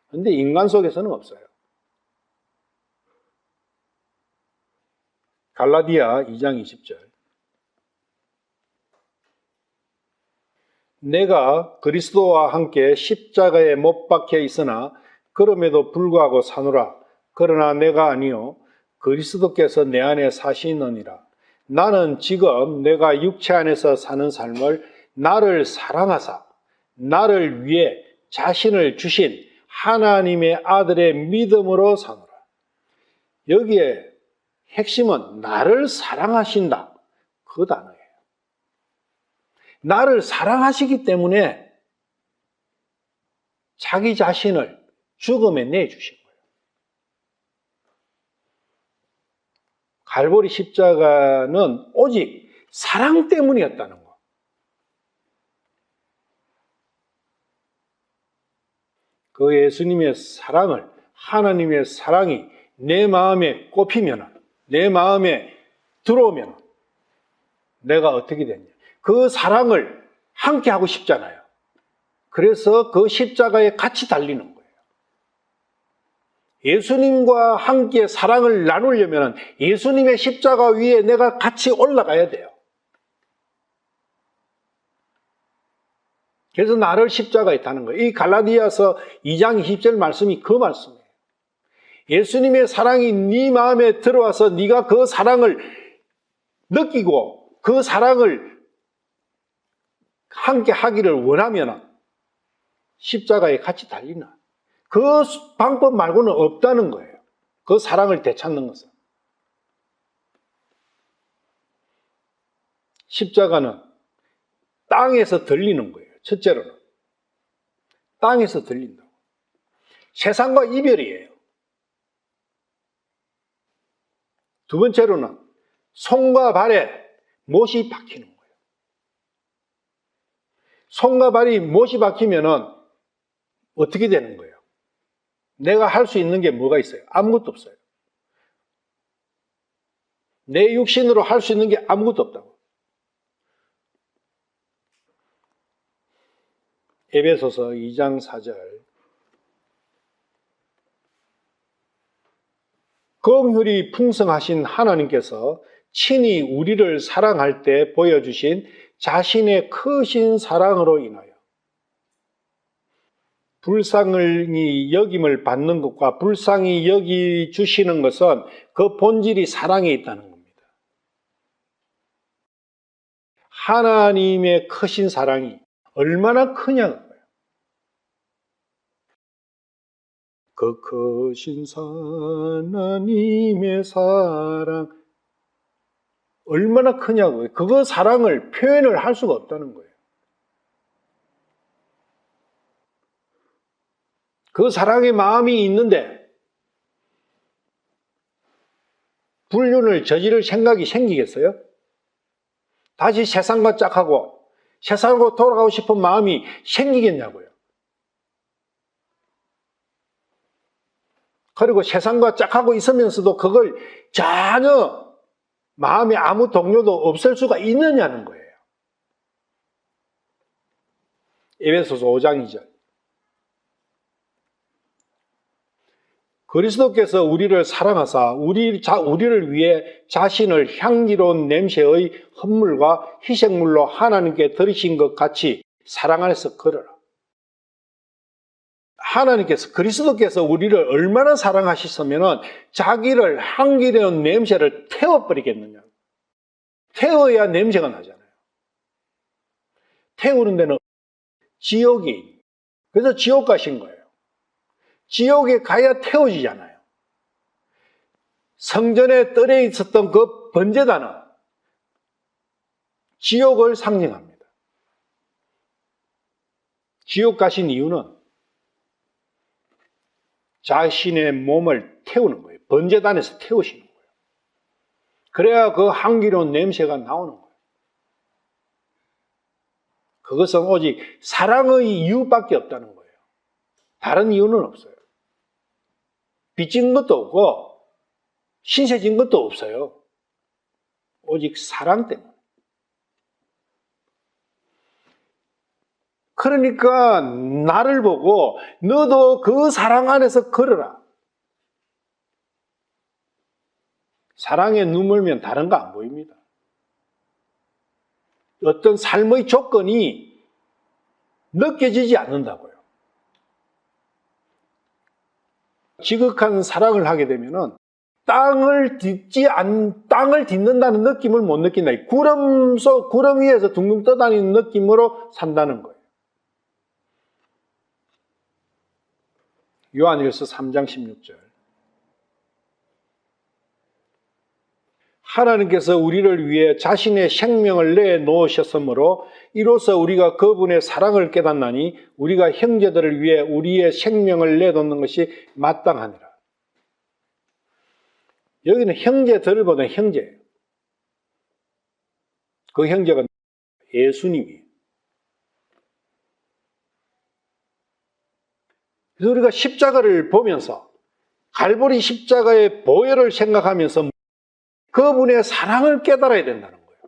그런데 인간 속에서는 없어요. 갈라디아 2장 20절. 내가 그리스도와 함께 십자가에 못 박혀 있으나 그럼에도 불구하고 사노라. 그러나 내가 아니요 그리스도께서 내 안에 사시느니라. 나는 지금 내가 육체 안에서 사는 삶을 나를 사랑하사 나를 위해 자신을 주신 하나님의 아들의 믿음으로 사노라. 여기에 핵심은 나를 사랑하신다. 그 단어예요. 나를 사랑하시기 때문에 자기 자신을 죽음에 내주신 거예요. 갈보리 십자가는 오직 사랑 때문이었다는 거. 그 예수님의 사랑을, 하나님의 사랑이 내 마음에 꼽히면, 내 마음에 들어오면 내가 어떻게 됐냐. 그 사랑을 함께 하고 싶잖아요. 그래서 그 십자가에 같이 달리는 거예요. 예수님과 함께 사랑을 나누려면 예수님의 십자가 위에 내가 같이 올라가야 돼요. 그래서 나를 십자가에 타는 거예요. 이 갈라디아서 2장 20절 말씀이 그 말씀이에요. 예수님의 사랑이 네 마음에 들어와서 네가 그 사랑을 느끼고 그 사랑을 함께 하기를 원하면 십자가에 같이 달리나. 그 방법 말고는 없다는 거예요. 그 사랑을 되찾는 것은. 십자가는 땅에서 들리는 거예요. 첫째로는. 땅에서 들린다고. 세상과 이별이에요. 두 번째로는 손과 발에 못이 박히는 거예요. 손과 발이 못이 박히면은 어떻게 되는 거예요? 내가 할 수 있는 게 뭐가 있어요? 아무것도 없어요. 내 육신으로 할 수 있는 게 아무것도 없다고. 에베소서 2장 4절. 긍휼이 풍성하신 하나님께서 친히 우리를 사랑할 때 보여주신 자신의 크신 사랑으로 인하여 불쌍히 여김을 받는 것과 불쌍히 여기 주시는 것은 그 본질이 사랑에 있다는 겁니다. 하나님의 크신 사랑이 얼마나 크냐고요. 그 크신 하나님의 사랑 얼마나 크냐고요. 그거 사랑을 표현을 할 수가 없다는 거예요. 그 사랑의 마음이 있는데 불륜을 저지를 생각이 생기겠어요? 다시 세상과 짝하고 세상으로 돌아가고 싶은 마음이 생기겠냐고요. 그리고 세상과 짝하고 있으면서도 그걸 전혀 마음에 아무 동료도 없을 수가 있느냐는 거예요. 에베소서 5장 2절. 그리스도께서 우리를 사랑하사 우리를 위해 자신을 향기로운 냄새의 헌물과 희생물로 하나님께 드리신 것 같이 사랑 안에서 걸어라. 그리스도께서 우리를 얼마나 사랑하셨으면 자기를 향기로운 냄새를 태워버리겠느냐. 태워야 냄새가 나잖아요. 태우는 데는 지옥이, 그래서 지옥 가신 거예요. 지옥에 가야 태워지잖아요. 성전에 떨어 있었던 그 번제단은 지옥을 상징합니다. 지옥 가신 이유는 자신의 몸을 태우는 거예요. 번제단에서 태우시는 거예요. 그래야 그 향기로운 냄새가 나오는 거예요. 그것은 오직 사랑의 이유밖에 없다는 거예요. 다른 이유는 없어요. 빚진 것도 없고 신세진 것도 없어요. 오직 사랑 때문에. 그러니까 나를 보고 너도 그 사랑 안에서 걸어라. 사랑에 눈물면 다른 거 안 보입니다. 어떤 삶의 조건이 느껴지지 않는다고요. 지극한 사랑을 하게 되면은 땅을 딛는다는 느낌을 못 느낀다. 구름 위에서 둥둥 떠다니는 느낌으로 산다는 거예요. 요한일서 3장 16절. 하나님께서 우리를 위해 자신의 생명을 내놓으셨으므로 이로써 우리가 그분의 사랑을 깨닫나니 우리가 형제들을 위해 우리의 생명을 내놓는 것이 마땅하니라. 여기는 형제들보다는 형제예요. 그 형제가 예수님이에요. 그래서 우리가 십자가를 보면서 갈보리 십자가의 보혈을 생각하면서 그분의 사랑을 깨달아야 된다는 거예요.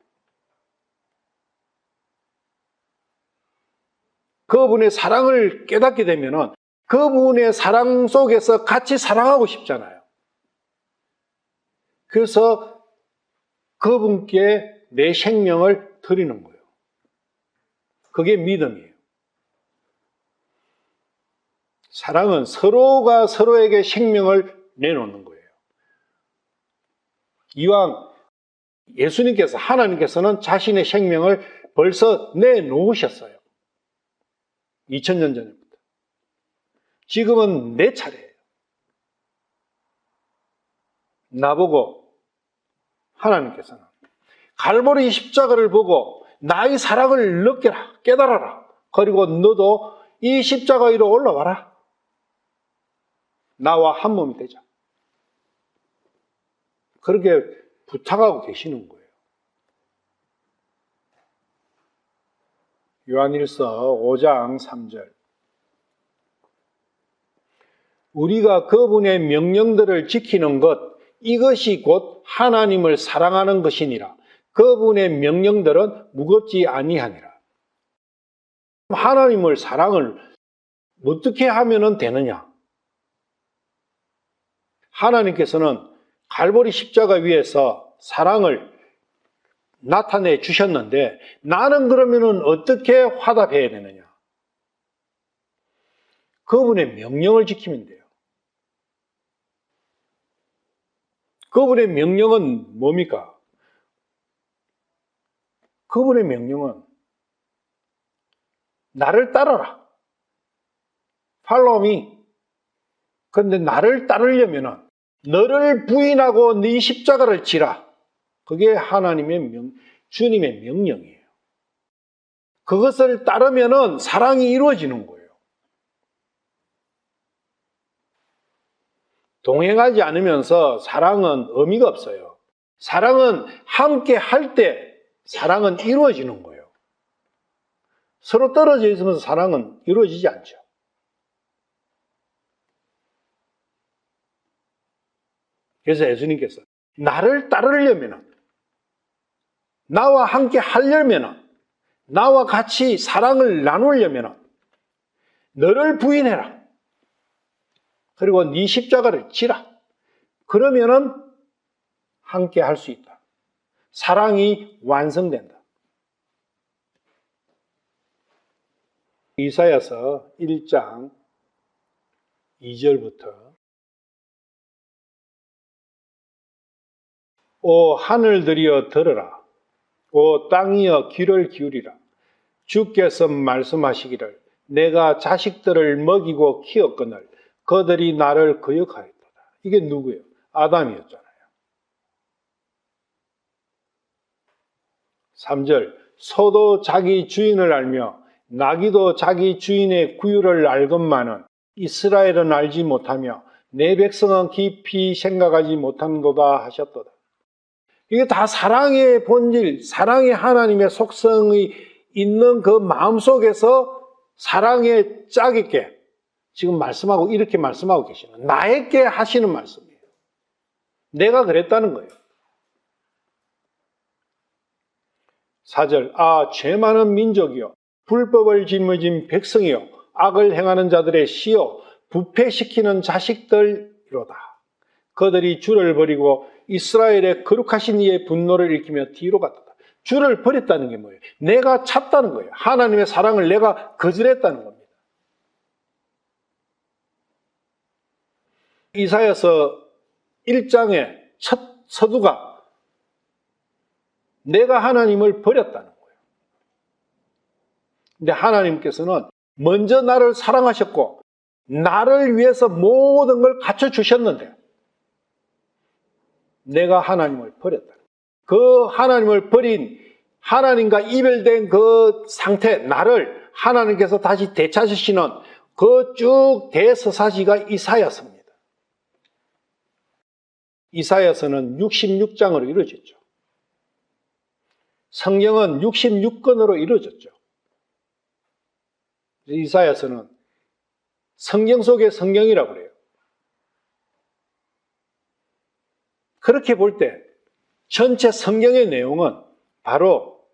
그분의 사랑을 깨닫게 되면은 그분의 사랑 속에서 같이 사랑하고 싶잖아요. 그래서 그분께 내 생명을 드리는 거예요. 그게 믿음이에요. 사랑은 서로가 서로에게 생명을 내놓는 거예요. 이왕 예수님께서, 하나님께서는 자신의 생명을 벌써 내놓으셨어요. 2000년 전부터. 지금은 내 차례예요. 나보고 하나님께서는 갈보리 십자가를 보고 나의 사랑을 느껴라, 깨달아라. 그리고 너도 이 십자가 위로 올라와라. 나와 한 몸이 되자. 그렇게 부탁하고 계시는 거예요. 요한일서 5장 3절. 우리가 그분의 명령들을 지키는 것, 이것이 곧 하나님을 사랑하는 것이니라. 그분의 명령들은 무겁지 아니하니라. 하나님을 사랑을 어떻게 하면 되느냐? 하나님께서는 갈보리 십자가 위에서 사랑을 나타내 주셨는데 나는 그러면은 어떻게 화답해야 되느냐? 그분의 명령을 지키면 돼요. 그분의 명령은 뭡니까? 그분의 명령은 나를 따르라. Follow me. 그런데 나를 따르려면은 너를 부인하고 네 십자가를 지라. 그게 하나님의 주님의 명령이에요. 그것을 따르면은 사랑이 이루어지는 거예요. 동행하지 않으면서 사랑은 의미가 없어요. 사랑은 함께 할 때 사랑은 이루어지는 거예요. 서로 떨어져 있으면서 사랑은 이루어지지 않죠. 그래서 예수님께서 나를 따르려면, 나와 함께 하려면, 나와 같이 사랑을 나누려면 너를 부인해라. 그리고 네 십자가를 지라. 그러면은 함께 할 수 있다. 사랑이 완성된다. 이사야서 1장 2절부터 오 하늘들이여 들으라. 오 땅이여 귀를 기울이라. 주께서 말씀하시기를 내가 자식들을 먹이고 키웠거늘 그들이 나를 거역하였도다. 이게 누구예요? 아담이었잖아요. 3절 소도 자기 주인을 알며 나귀도 자기 주인의 구유를 알건만은 이스라엘은 알지 못하며 내 백성은 깊이 생각하지 못하는도다 하셨도다. 이게 다 사랑의 본질, 사랑의 하나님의 속성이 있는 그 마음속에서 사랑의 짝있게 지금 말씀하고 이렇게 말씀하고 계시는 나에게 하시는 말씀이에요. 내가 그랬다는 거예요. 4절 죄 많은 민족이요 불법을 짊어진 백성이요 악을 행하는 자들의 시요 부패시키는 자식들이로다. 그들이 주를 버리고 이스라엘의 거룩하신 이의 분노를 일으키며 뒤로 갔다. 주를 버렸다는 게 뭐예요? 내가 찾다는 거예요. 하나님의 사랑을 내가 거절했다는 겁니다. 이사야서 1장의 첫 서두가 내가 하나님을 버렸다는 거예요. 근데 하나님께서는 먼저 나를 사랑하셨고 나를 위해서 모든 걸 갖춰주셨는데 내가 하나님을 버렸다. 그 하나님을 버린, 하나님과 이별된 그 상태, 나를 하나님께서 다시 되찾으시는 그 쭉 대서사시가 이사야서입니다. 이사야서는 66장으로 이루어졌죠. 성경은 66권으로 이루어졌죠. 이사야서는 성경 속의 성경이라고 그래요. 그렇게 볼 때 전체 성경의 내용은 바로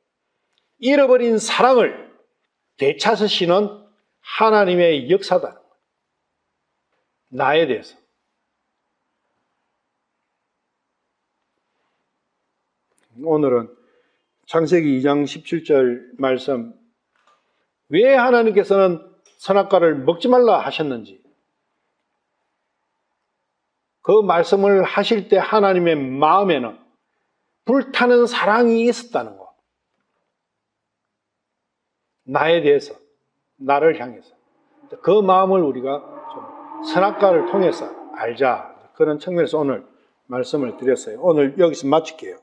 잃어버린 사랑을 되찾으시는 하나님의 역사다. 나에 대해서. 오늘은 창세기 2장 17절 말씀, 왜 하나님께서는 선악과를 먹지 말라 하셨는지, 그 말씀을 하실 때 하나님의 마음에는 불타는 사랑이 있었다는 것. 나에 대해서, 나를 향해서. 그 마음을 우리가 좀 선악과를 통해서 알자. 그런 측면에서 오늘 말씀을 드렸어요. 오늘 여기서 마칠게요.